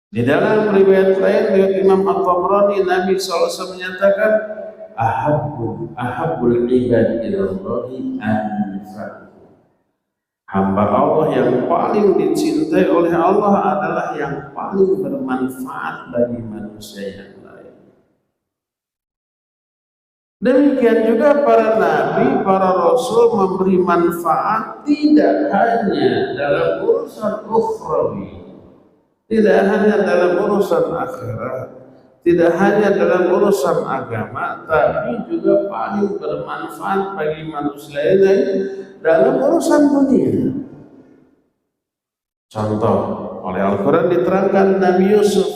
Di dalam riwayat lain, riwayat Imam At-Tabrani, Nabi SAW menyatakan, ahabbul ibad ilallahi anfa'uhum. Hamba Allah yang paling dicintai oleh Allah adalah yang paling bermanfaat bagi manusia yang lain. Demikian juga para nabi, para rasul memberi manfaat tidak hanya dalam urusan ukhrawi, tidak hanya dalam urusan akhirat, tidak hanya dalam urusan agama, tapi juga paling bermanfaat bagi manusia lain dalam urusan dunia. Contoh, oleh Al-Quran diterangkan Nabi Yusuf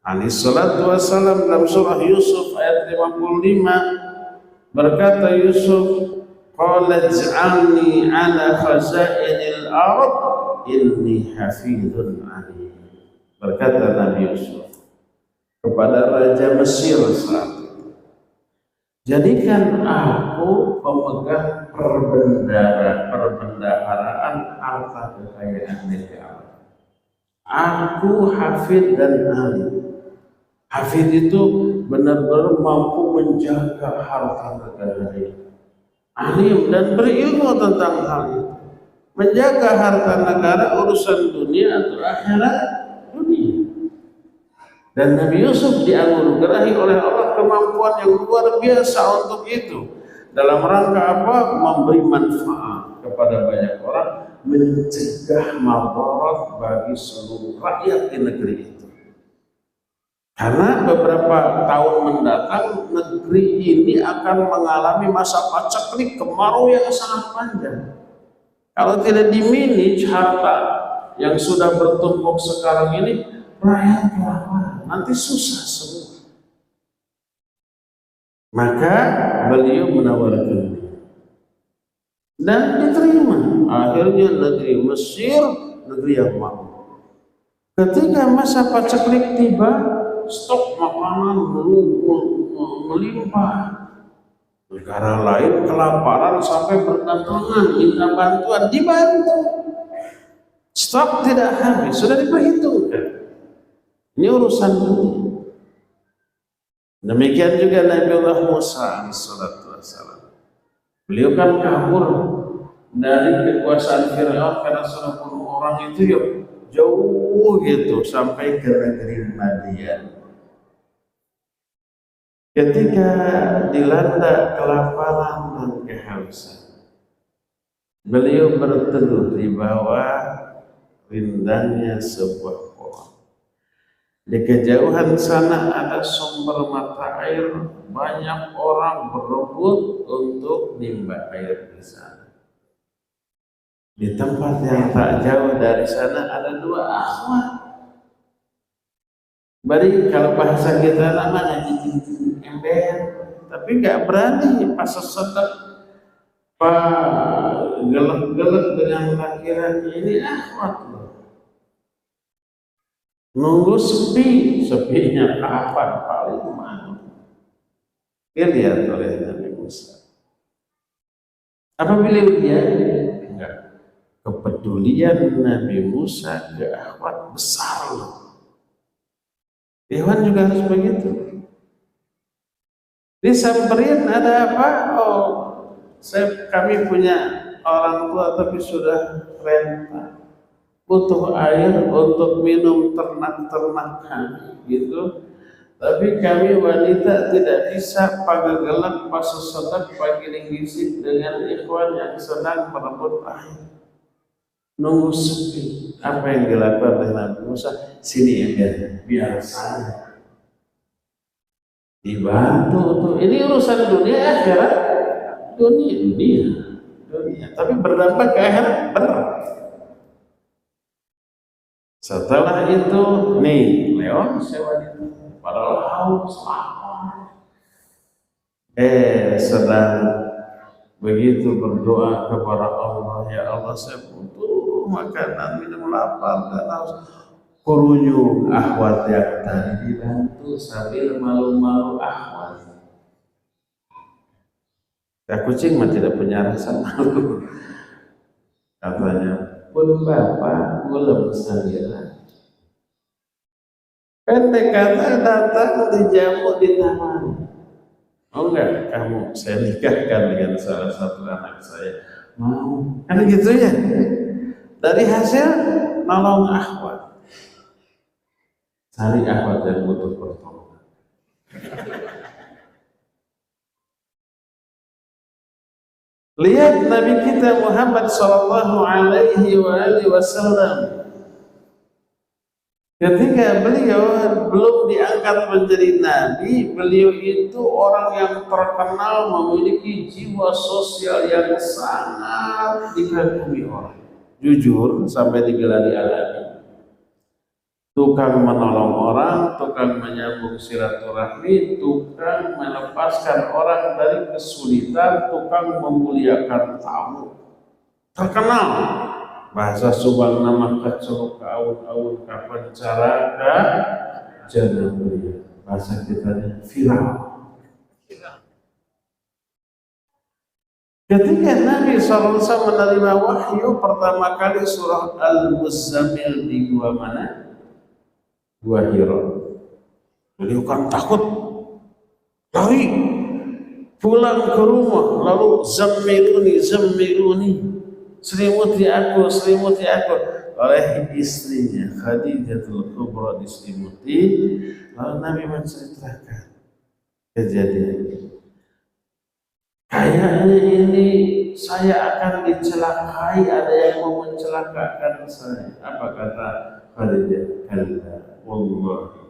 alaihi salatu wassalam dalam surah Yusuf ayat 55, berkata Yusuf, qala ij'alni ala khazainil ard inni hafidhun alim. Berkata Nabi Yusuf kepada Raja Mesir saat itu, jadikan aku pemegang perbendaharaan harta kekayaan negara. Aku hafid dan alim. Hafid itu benar-benar mampu menjaga harta negara itu. Alim dan berilmu tentang hal itu. Menjaga harta negara urusan dunia atau akhirat dunia. Dan Nabi Yusuf dianugerahi oleh Allah kemampuan yang luar biasa untuk itu. Dalam rangka apa? Memberi manfaat kepada banyak orang, mencegah madarat bagi seluruh rakyat di negeri itu. Karena beberapa tahun mendatang negeri ini akan mengalami masa paceklik, kemarau yang sangat panjang. Kalau tidak dimanage harta yang sudah bertumpuk sekarang ini, rakyat kelaparan, nanti susah semua. Maka beliau menawarkan dan diterima. Akhirnya negeri Mesir, negeri yang makmur. Ketika masa paceklik tiba, stok makanan melimpah. Negara lain kelaparan sampai berdatangan minta bantuan, dibantu. Stok tidak habis, sudah diperhitungkan. Ini urusan dunia. Demikian juga Nabi Allah Musa alaihissalam. Beliau kan kabur dari kekuasaan Firaun karena sudah bunuh orang itu yuk jauh gitu sampai ke negeri Madian. Ketika dilanda kelaparan dan kehausan, beliau berteduh di bawah rindangnya sebuah pohon. Di kejauhan sana ada sumber mata air, banyak orang berebut untuk nimba air di sana. Di tempat yang tak jauh dari sana ada dua akhwat. Bari kalau bahasa kita namanya cicing ember, tapi nggak berani pas sesetek pak gelek-gelek dengan laki-laki ini akhwat loh. Nunggu sepinya kapan paling mau. Dilihat oleh Nabi Musa. Apabila dia enggak, kepedulian Nabi Musa ke akhwat besar loh. Hewan juga harus begitu. Disamperin ada apa? Oh, kami punya orang tua tapi sudah renta. Butuh air untuk minum ternak-ternak kami gitu. Tapi kami wanita tidak bisa pagagelak pasosotak pagi gisik dengan ikhwan yang sedang merebut air. Nunggu sepi. Apa yang dilakukan oleh Nabi Musa? Sini ya biar saya dibantu tuh. Ini urusan dunia akhirat. Dunia. Tapi berdampak ke akhirat benar. Setelah itu nih Leon sewa itu padahal haus lapar. Sedang begitu berdoa kepada Allah, ya Allah saya butuh makanan, minum, lapar dan haus. Kurunyung akhwat yang tadi dibantu sambil malu-malu akhwat. Ya kucing mah tidak punya rasa malu. Katanya pun bapak belum saya. Pendek kata datang dijamu di taman. Oh enggak, kamu saya nikahkan dengan salah satu anak saya. Mau? Kan gitu ya. Dari hasil nolong akhwat. Cari akhwat yang butuh pertolongan. Lihat Nabi kita Muhammad sallallahu alaihi wasallam. Ketika beliau belum diangkat menjadi nabi, beliau itu orang yang terkenal memiliki jiwa sosial yang sangat dikagumi orang. Jujur sampai digelari alami. Tukang menolong orang, tukang menyambung silaturahmi, tukang melepaskan orang dari kesulitan, tukang memuliakan tamu. Terkenal. Bahasa Subang nama kacau ke awun-awun kapan cara ka jana mulia. Bahasa kita viral. Ketika Nabi SAW menerima wahyu pertama kali surah Al-Muzammil di gua mana? Gua Hira. Beliau kan takut, lari pulang ke rumah, lalu zammiluni, selimuti aku oleh istrinya Khadijatul Kubra diselimuti. Lalu Nabi menceritakan kejadian. Kayaknya ini saya akan dicelakai, ada yang mau mencelakakan saya. Apa kata Khadijah? Kalla wallahi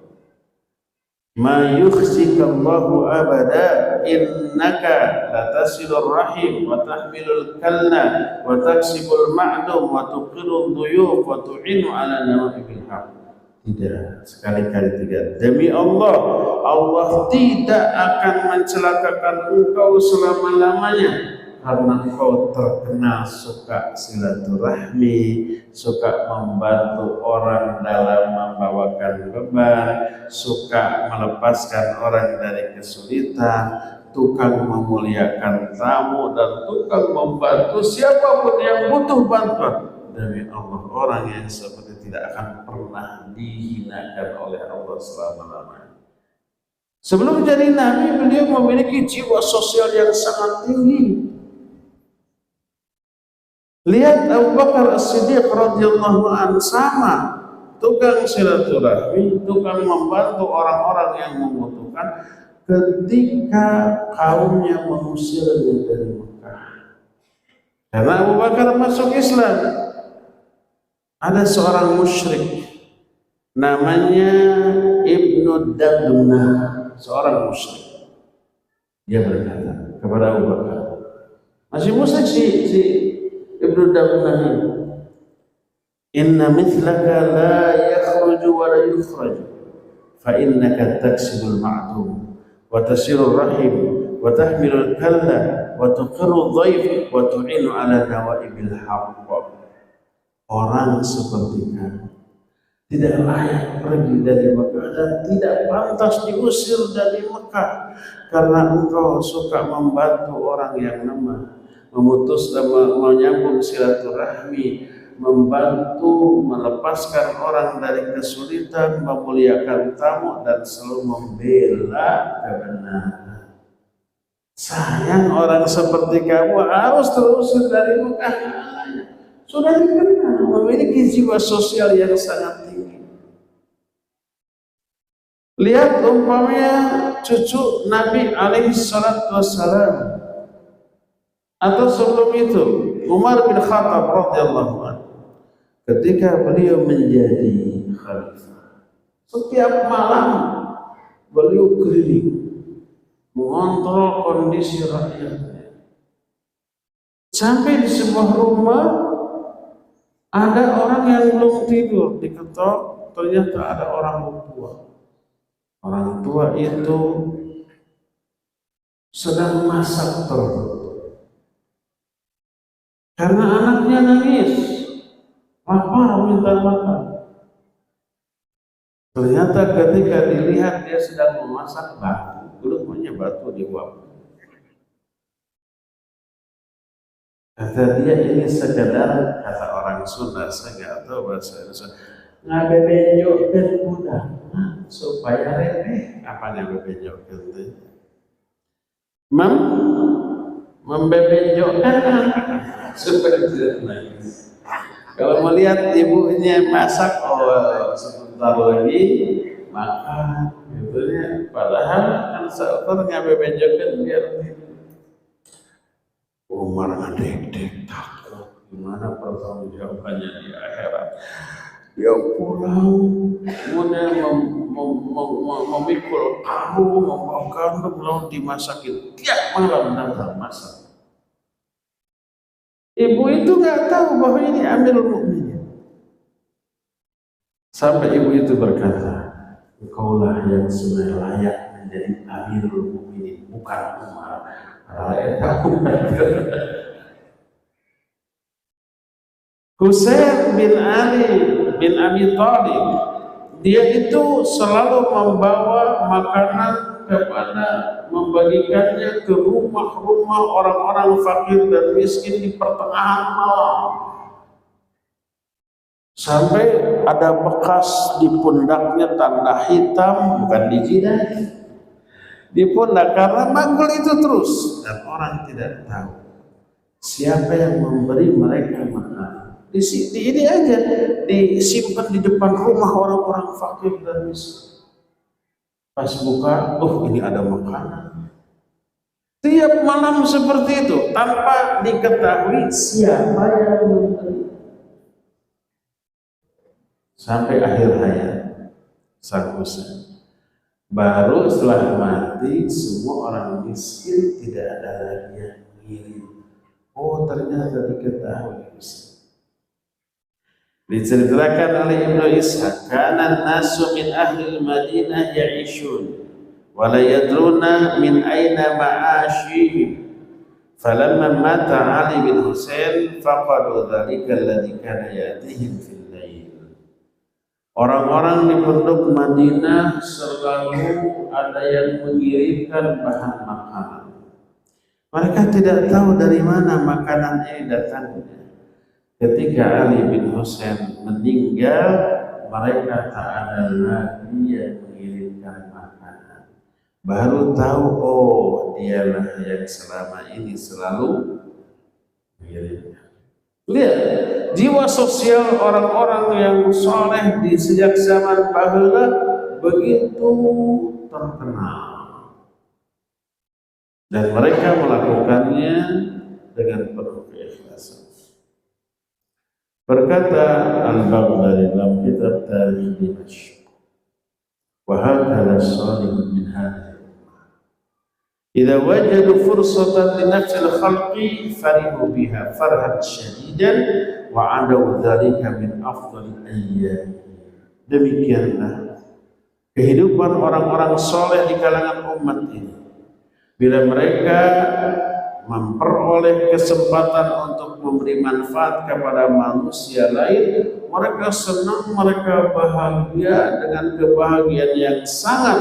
ma yukhzikallahu abada innaka latasilur rahim wa tahmilul kalla wa taksibul ma'dum wa tuqirul duyuf wa tu'inu ala nawa'ibil haq. Tidak, sekali-kali tidak. Demi Allah, Allah tidak akan mencelakakan engkau selama-lamanya karena engkau terkenal suka silaturahmi, suka membantu orang dalam membawakan beban, suka melepaskan orang dari kesulitan, tukang memuliakan tamu, dan tukang membantu siapapun yang butuh bantuan. Demi Allah, orang yang seperti tidak akan pernah dihinakan oleh Allah selama-lamanya. Sebelum jadi nabi, beliau memiliki jiwa sosial yang sangat tinggi. Lihat Abu Bakar As-Siddiq radhiyallahu anhu, sama tukang silaturahmi, tukang membantu orang-orang yang membutuhkan ketika kaumnya mengusirnya dari Mekah. Karena Abu Bakar masuk Islam, ada seorang musyrik namanya Ibnu Dabnah, seorang musyrik. Dia berkata kepada Abu Bakar, masih musyrik si Ibnu Dabnah ini, inna mithlaka la yakhruju wa la yukhraju fa innaka taksibul ma'dum wa tasirur rahim wa tahmilul kalla wa tuqirru dhaif wa tu'inu ala nawaibil haqq. Orang seperti kamu tidak layak pergi dari Mekah dan tidak pantas diusir dari Mekah karena engkau suka membantu orang yang lemah, memutus dan menyambung silaturahmi, membantu melepaskan orang dari kesulitan, memuliakan tamu dan selalu membela kebenaran. Sayang orang seperti kamu harus terusir dari Mekah. Sudah dikenal memiliki jiwa sosial yang sangat tinggi. Lihat umpamanya cucu Nabi alaihi salatu wassalam, atau sebelum itu Umar bin Khattab radhiyallahu anhu, ketika beliau menjadi khalifah, setiap malam beliau keliling mengontrol kondisi rakyatnya. Sampai di sebuah rumah ada orang yang belum tidur, diketok, ternyata ada orang tua. Orang tua itu sedang masak telur. Karena anaknya nangis, lapar minta makan. Ternyata ketika dilihat dia sedang memasak batu, belum batu diuap. Kata dia, ini sekedar, kata orang Sunda, saya nggak tahu bahasa Indonesia, ngabebenjokkeun budak supaya remeh. Apa yang ngabebenjokkeun teh? Membebenjokkan supaya tidak nangis. Kalau melihat ibunya masak, oh sebentar lagi makan, gitu ya. Padahal kan seukur ngabebenjokkeun biar Umar ngedek-dek takut gimana pertanggungjawabannya di akhirat. Dia pulang, kemudian memikul karung, membawa kandung, lalu dimasakin. Tiap malam datang masak. Ibu itu nggak tahu bahwa ini Amirul Mukminin. Sampai ibu itu berkata, engkaulah yang sebenarnya layak menjadi Amirul Mukminin, bukan Umar. Husain bin Ali bin Abi Thalib, dia itu selalu membawa makanan kepada, membagikannya ke rumah-rumah orang-orang fakir dan miskin di pertengahan malam. Sampai ada bekas di pundaknya tanda hitam, bukan di jidat, di pundak, karena manggul itu terus dan orang tidak tahu siapa yang memberi mereka makanan. Di ini aja disimpan di depan rumah orang-orang fakir dan miskin. Pas buka, ini ada makanan. Tiap malam seperti itu tanpa diketahui siapa yang memberi. Sampai akhir hayat sang Husain. Baru setelah mati, semua orang miskin tidak ada lagi yang mengirim. Oh, ternyata diketahui Husain. Diceritakan oleh Ibnu Ishaq, kana nasu min ahli Madinah ya'ishun wa la yadruna min aina ma'ashihim. Falamma mata Ali bin Husain faqadu dzalika alladhi kana ya'tihim fil lail. Orang-orang di penduduk Madinah selalu ada yang mengirimkan bahan makanan. Mereka tidak tahu dari mana makanan ini datangnya. Ketika Ali bin Husain meninggal, mereka tak ada lagi yang mengirimkan makanan. baru tahu, oh dialah yang selama ini selalu mengirimnya. Lihat jiwa sosial orang-orang yang soleh di sejak zaman bahula begitu terkenal, dan mereka melakukannya dengan penuh keikhlasan. Berkata Al-Baghdadi dalam kitab Tarikh Dimashq, wa hakala salihun min hadhihi idza wajadu fursatan li nafsil khalqi farihu biha farhan syadidan wa adaw dzalika min afdali ayyam. Demikianlah kehidupan orang-orang soleh di kalangan umat ini. Bila mereka memperoleh kesempatan untuk memberi manfaat kepada manusia lain, mereka senang, mereka bahagia dengan kebahagiaan yang sangat,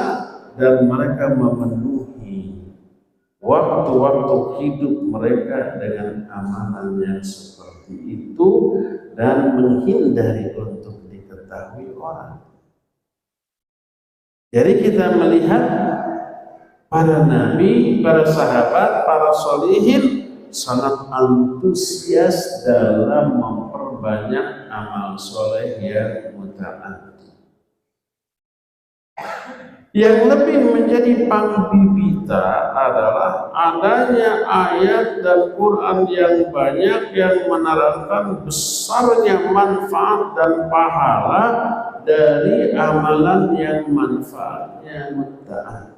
dan mereka memenuhi waktu-waktu hidup mereka dengan amalan yang seperti itu dan menghindari untuk diketahui orang. Jadi kita melihat para nabi, para sahabat, para solihin sangat antusias dalam memperbanyak amal soleh yang mutaati. Yang lebih menjadi pangbibita adalah adanya ayat dan Quran yang banyak yang menerangkan besarnya manfaat dan pahala dari amalan yang manfaatnya mutaati.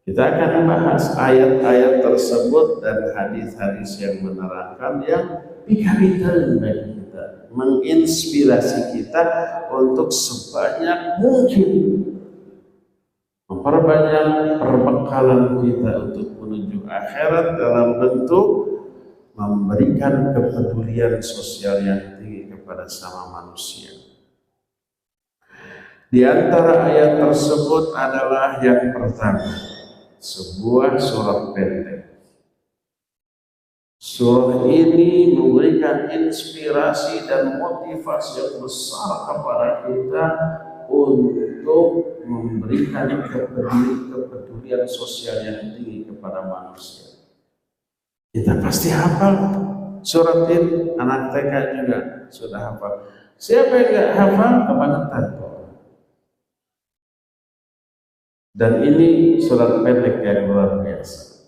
Kita akan bahas ayat-ayat tersebut dan hadis-hadis yang menerangkan yang pikabitan bagi kita, menginspirasi kita untuk sebanyak mungkin memperbanyak perbekalan kita untuk menuju akhirat dalam bentuk memberikan kepedulian sosial yang tinggi kepada sama manusia. Di antara ayat tersebut adalah yang pertama, sebuah surat pendek. Surah ini memberikan inspirasi dan motivasi yang besar kepada kita untuk memberikan kepedulian sosial yang tinggi kepada manusia. Kita pasti hafal surat ini, anak TK juga sudah hafal. Siapa yang tidak hafal kebangetan. Dan ini surat pendek yang luar biasa.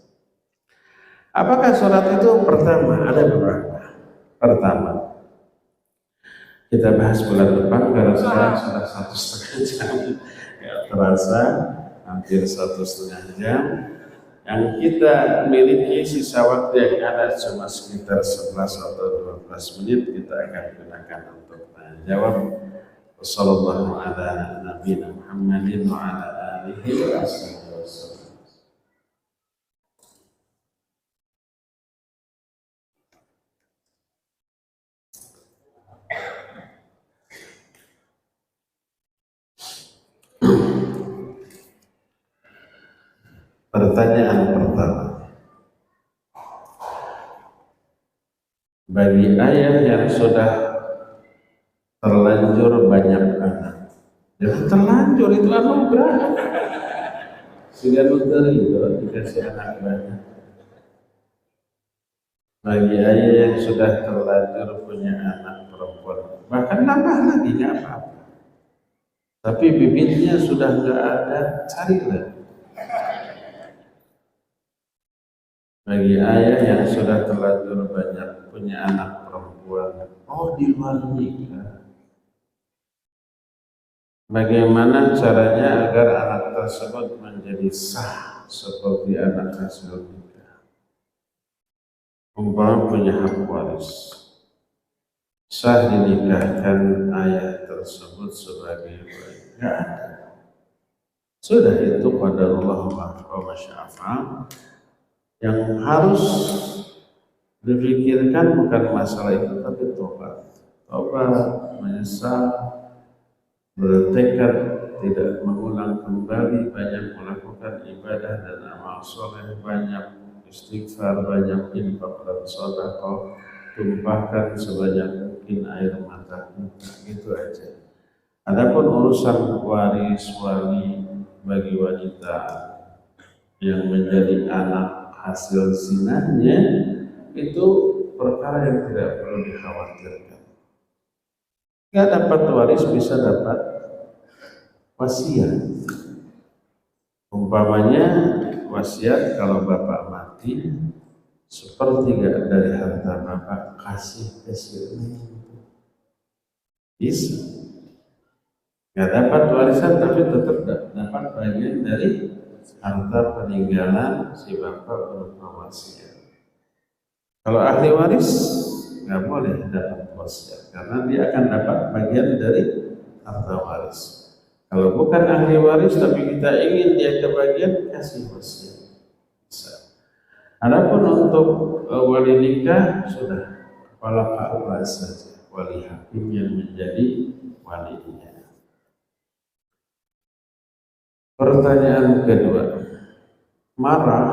Apakah surat itu? Pertama, ada beberapa. Pertama, kita bahas bulan depan karena sekarang sudah 1,5 jam. Ya, terasa hampir 1,5 jam. Yang kita miliki sisa waktu yang ada cuma sekitar 11 atau 12 menit, kita akan gunakan untuk jawab. Wassallallahu ala nabiyina Muhammadin wa ala alihi wa sallam. Pertanyaan pertama, bagi ayah yang sudah terlanjur banyak anak, yang terlanjur itu anugerah, sudah luteri kalau dikasih anak banyak. Bagi ayah yang sudah terlanjur punya anak perempuan, bahkan nambah lagi nggak apa-apa, tapi bibitnya sudah nggak ada, carilah. Bagi ayah yang sudah terlanjur banyak punya anak perempuan, oh di luar nikah, bagaimana caranya agar anak tersebut menjadi sah seperti anak hasil nikah? Umpama punya hak waris, sah dinikahkan ayah tersebut sebagai bayi? Nggak ada. Sudah itu qadarullah wa masya'afa'al. Yang harus dipikirkan bukan masalah itu, tapi tobat. Tobat, menyesal, bertekad tidak mengulang kembali, banyak melakukan ibadah dan amal soleh, banyak istighfar, banyak infak dan sedekah, tumpahkan sebanyak mungkin air mata kita, gitu aja. Adapun urusan waris, wali, bagi wanita yang menjadi anak hasil zinanya itu perkara yang tidak perlu dikhawatirkan. Nggak dapat waris bisa dapat wasiat. Umpamanya wasiat kalau bapak mati, sepertiga dari harta bapak kasih ke sini. Bisa. Nggak dapat warisan tapi tetap dapat bagian dari harta peninggalan si bapak berupa wasiat. Kalau ahli waris nggak boleh dapat wasiat karena dia akan dapat bagian dari harta waris. Kalau bukan ahli waris tapi kita ingin dia kebagian, kasih wasiat. Bisa. Adapun untuk wali nikah sudah kepala KUA saja, wali hakim yang menjadi walinya. Pertanyaan kedua, marah,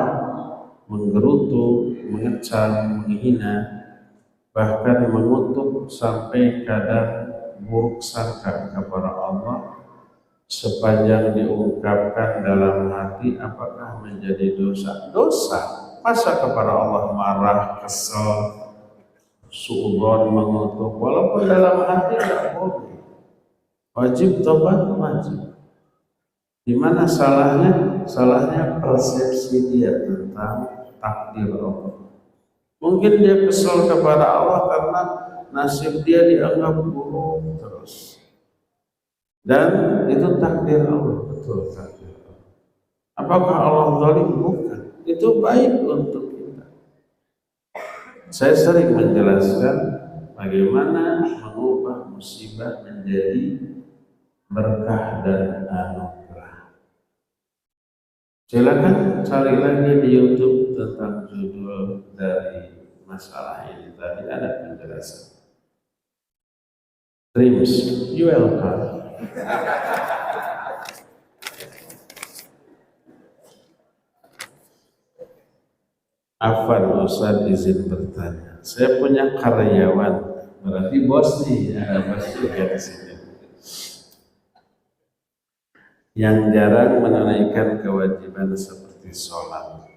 menggerutu, mengecam, menghina, bahkan mengutuk sampai kadang buruk sangka kepada Allah sepanjang diungkapkan dalam hati, apakah menjadi dosa? Dosa. Masa kepada Allah marah, kesal, suudzon, mengutuk, walaupun dalam hati tidak boleh. Wajib tobat, wajib. Di mana salahnya? Salahnya persepsi dia tentang takdir Allah. Mungkin dia kesal kepada Allah karena nasib dia dianggap buruk terus. Dan itu takdir Allah, betul takdir Allah. Apakah Allah zalim? Bukan. Itu baik untuk kita. Saya sering menjelaskan bagaimana mengubah musibah menjadi berkah dan anugerah. Silakan cari lagi di YouTube tentang judul dari masalah ini tadi, ada penjelasan. Dreams, you welcome. Afan Ustaz izin bertanya. Saya punya karyawan, berarti bos nih, ada bos juga di sini. Yang jarang menunaikan kewajiban seperti sholat.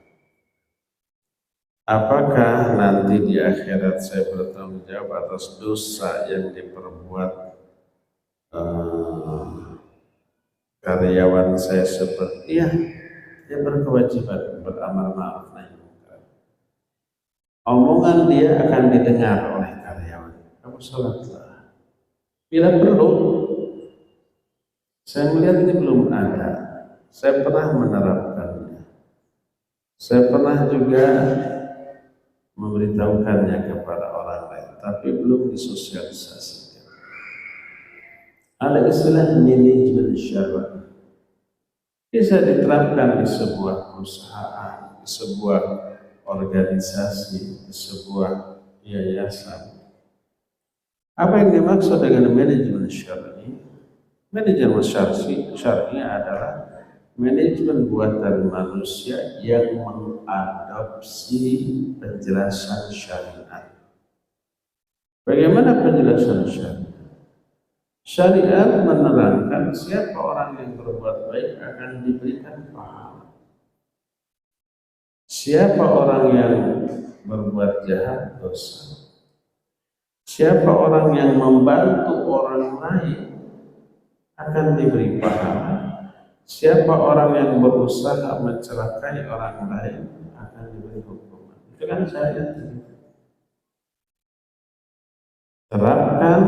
Apakah nanti di akhirat saya bertanggung jawab atas dosa yang diperbuat karyawan saya seperti dia berkewajiban beramar ma'ruf nahi munkar. Omongan dia akan didengar oleh karyawan. Kamu sholatlah. Bila perlu, saya melihat ini belum ada. Saya pernah menerapkannya. Saya pernah juga memberitahukannya kepada orang lain, tapi belum disosialisasikan. Ada istilah manajemen syar'i. Bisa diterapkan di sebuah perusahaan, di sebuah organisasi, di sebuah yayasan. Apa yang dimaksud dengan manajemen syar'i? Manajemen syar'i adalah manajemen buatan manusia yang mengadopsi penjelasan syariat. Bagaimana penjelasan syariat? Syariat menerangkan siapa orang yang berbuat baik akan diberikan pahala. Siapa orang yang berbuat jahat, dosa. Siapa orang yang membantu orang lain akan diberi pahala. Siapa orang yang berusaha mencelakai orang lain akan diberi hukuman. Itu kan syariat. Terapkan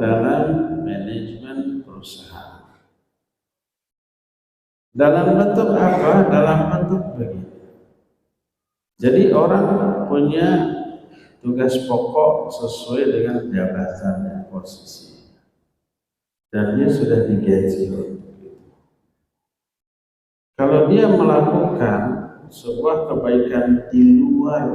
dalam manajemen perusahaan. Dalam bentuk apa? Dalam bentuk begini. Jadi orang punya tugas pokok sesuai dengan jabatannya, posisi. Dan dia sudah digaji untuk itu. Kalau dia melakukan sebuah kebaikan di luar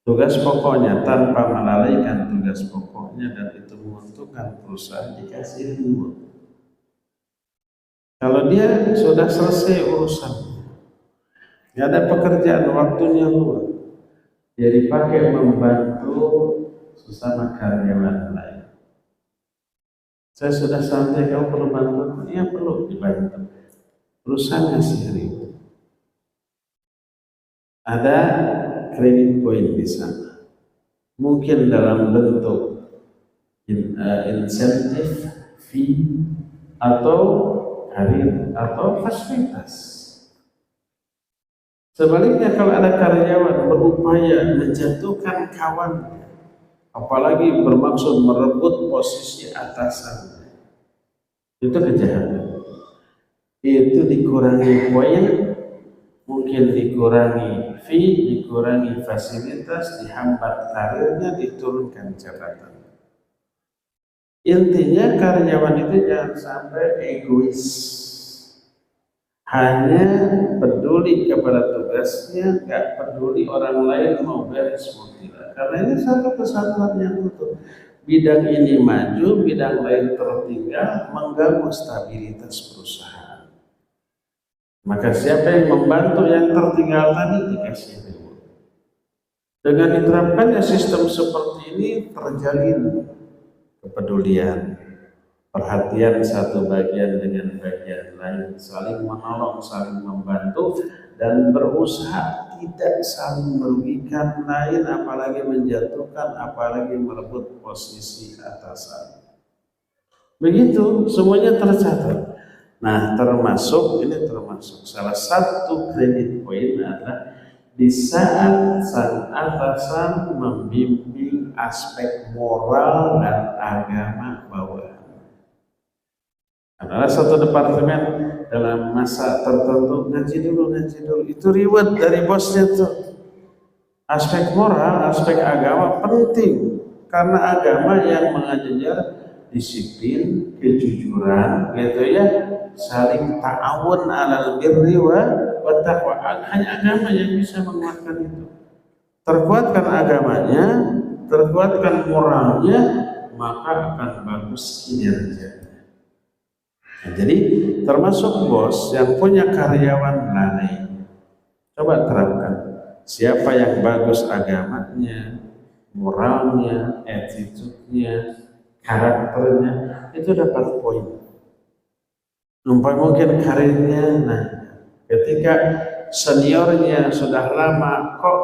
tugas pokoknya tanpa melalaikan tugas pokoknya dan itu menguntungkan perusahaan, dikasih reward. Kalau dia sudah selesai urusannya, nggak ada pekerjaan, waktunya luang, dia dipakai membantu sesama karyawan lain. Saya sudah santai, kamu perlu bantuan? Iya, perlu dibantu. perusahaan ngasih reward. Ada credit point di sana. Mungkin dalam bentuk insentif, fee, atau karir, atau fasilitas. Sebaliknya kalau ada karyawan berupaya menjatuhkan kawan, apalagi bermaksud merebut posisi atasan, itu kejahatan. Itu dikurangi poin, mungkin dikurangi fee, dikurangi fasilitas, dihambat karirnya, diturunkan jabatan. Intinya karyawan itu jangan sampai egois, hanya peduli kepada tugasnya, nggak peduli orang lain mau beres mau tidak. Karena ini satu kesatuan yang utuh. Bidang ini maju, bidang lain tertinggal, mengganggu stabilitas perusahaan. Maka siapa yang membantu yang tertinggal tadi dikasih reward. Dengan diterapkannya sistem seperti ini terjalin kepedulian, perhatian satu bagian dengan bagian lain, saling menolong, saling membantu, dan berusaha tidak saling merugikan lain, apalagi menjatuhkan, apalagi merebut posisi atasan. Begitu semuanya tercatat. Nah, termasuk salah satu kredit poin adalah di saat sang atasan membimbing aspek moral dan agama bawahan. Adalah satu departemen dalam masa tertentu ngaji dulu, itu reward dari bosnya tuh. Aspek moral, aspek agama penting karena agama yang mengajar disiplin, kejujuran, gitu ya, saling ta'awun 'alal birri wa taqwa. Hanya agama yang bisa menguatkan itu. Terkuatkan agamanya, terkuatkan moralnya, maka akan bagus kinerjanya. Nah, jadi termasuk bos yang punya karyawan lalai, coba terapkan. Siapa yang bagus agamanya, moralnya, attitude-nya, karakternya, itu dapat poin. Mungkin karirnya, nah ketika seniornya sudah lama, kok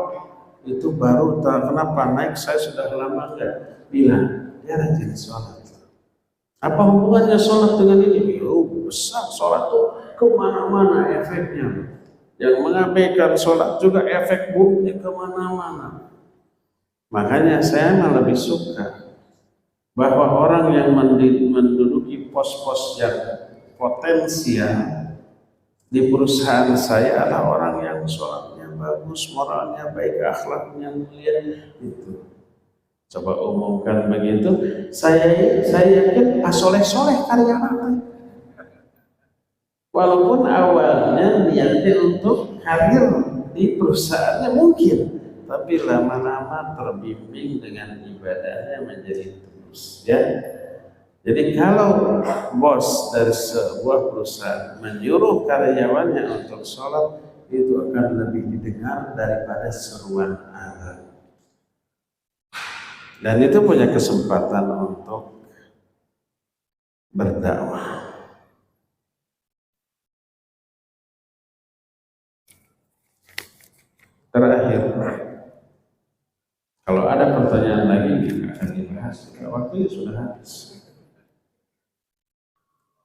itu baru kenapa naik, saya sudah lama enggak, bilang dia rajin sholat. Apa hubungannya sholat dengan ini? Oh, besar sholat tuh kemana-mana efeknya. Yang mengabaikan sholat juga efek buruknya kemana-mana. Makanya saya malah lebih suka bahwa orang yang menduduki pos-pos yang potensial di perusahaan saya adalah orang yang sholatnya bagus, moralnya baik, akhlaknya mulia. Itu coba umumkan begitu, saya yakin soleh karyawan. Walaupun awalnya niatnya untuk karir di perusahaannya mungkin, tapi lama-lama terbimbing dengan ibadahnya menjadi tulus, ya. Jadi kalau bos dari sebuah perusahaan menyuruh karyawannya untuk sholat, itu akan lebih didengar daripada seruan azan. Dan itu punya kesempatan untuk berdakwah. Terakhir, kalau ada pertanyaan lagi akan dibahas. Waktunya sudah habis.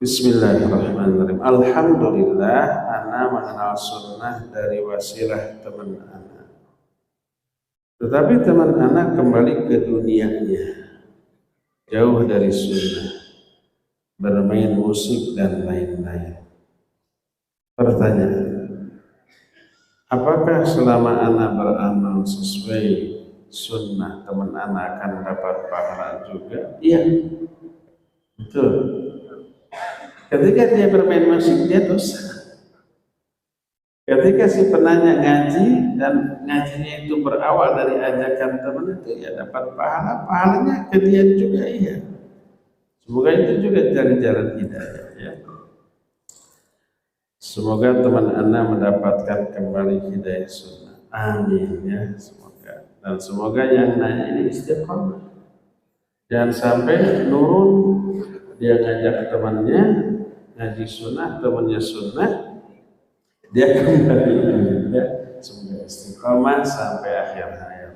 Bismillahirrahmanirrahim. Alhamdulillah, ana mengenal sunnah dari wasilah teman ana. Tetapi teman ana kembali ke dunianya, jauh dari sunnah, bermain musik dan lain-lain. Pertanyaan, apakah selama ana beramal sesuai sunnah, teman ana akan dapat pahala juga? Iya, betul. Ketika dia bermain musik, dia dosa. Ketika si penanya ngaji dan ngajinya itu berawal dari ajakan teman itu, ya dapat pahalanya ke dia juga, iya. Semoga itu juga cari jalan hidayah, ya. Semoga teman Anda mendapatkan kembali hidayah sunnah. Amin, ya, semoga. Dan semoga yang nanya ini istiqomah. Jangan sampai nurun, dia ngajak temannya ngaji sunnah, temannya sunnah, dia kembali ya. Semoga istiqamah sampai akhir hayat.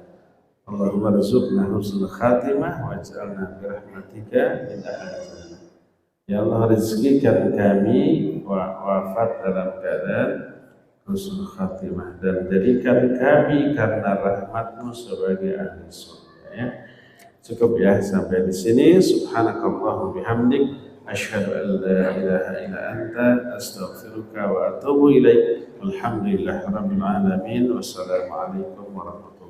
Allahumma rizukna husnul khatimah waj'alna birahmatika min ahli jannah. Ya Allah, rezekikan kami wafat dalam keadaan husnul khatimah dan jadikan kami karena rahmatmu sebagai ahli surga ya. Cukup ya sampai di sini. Subhanakallahumma bihamdik asyhadu an la ilaha illa anta astaghfiruka wa atubu ilaik. Alhamdulillahirabbil alamin. Wassalamualaikum warahmatullahi wabarakatuh.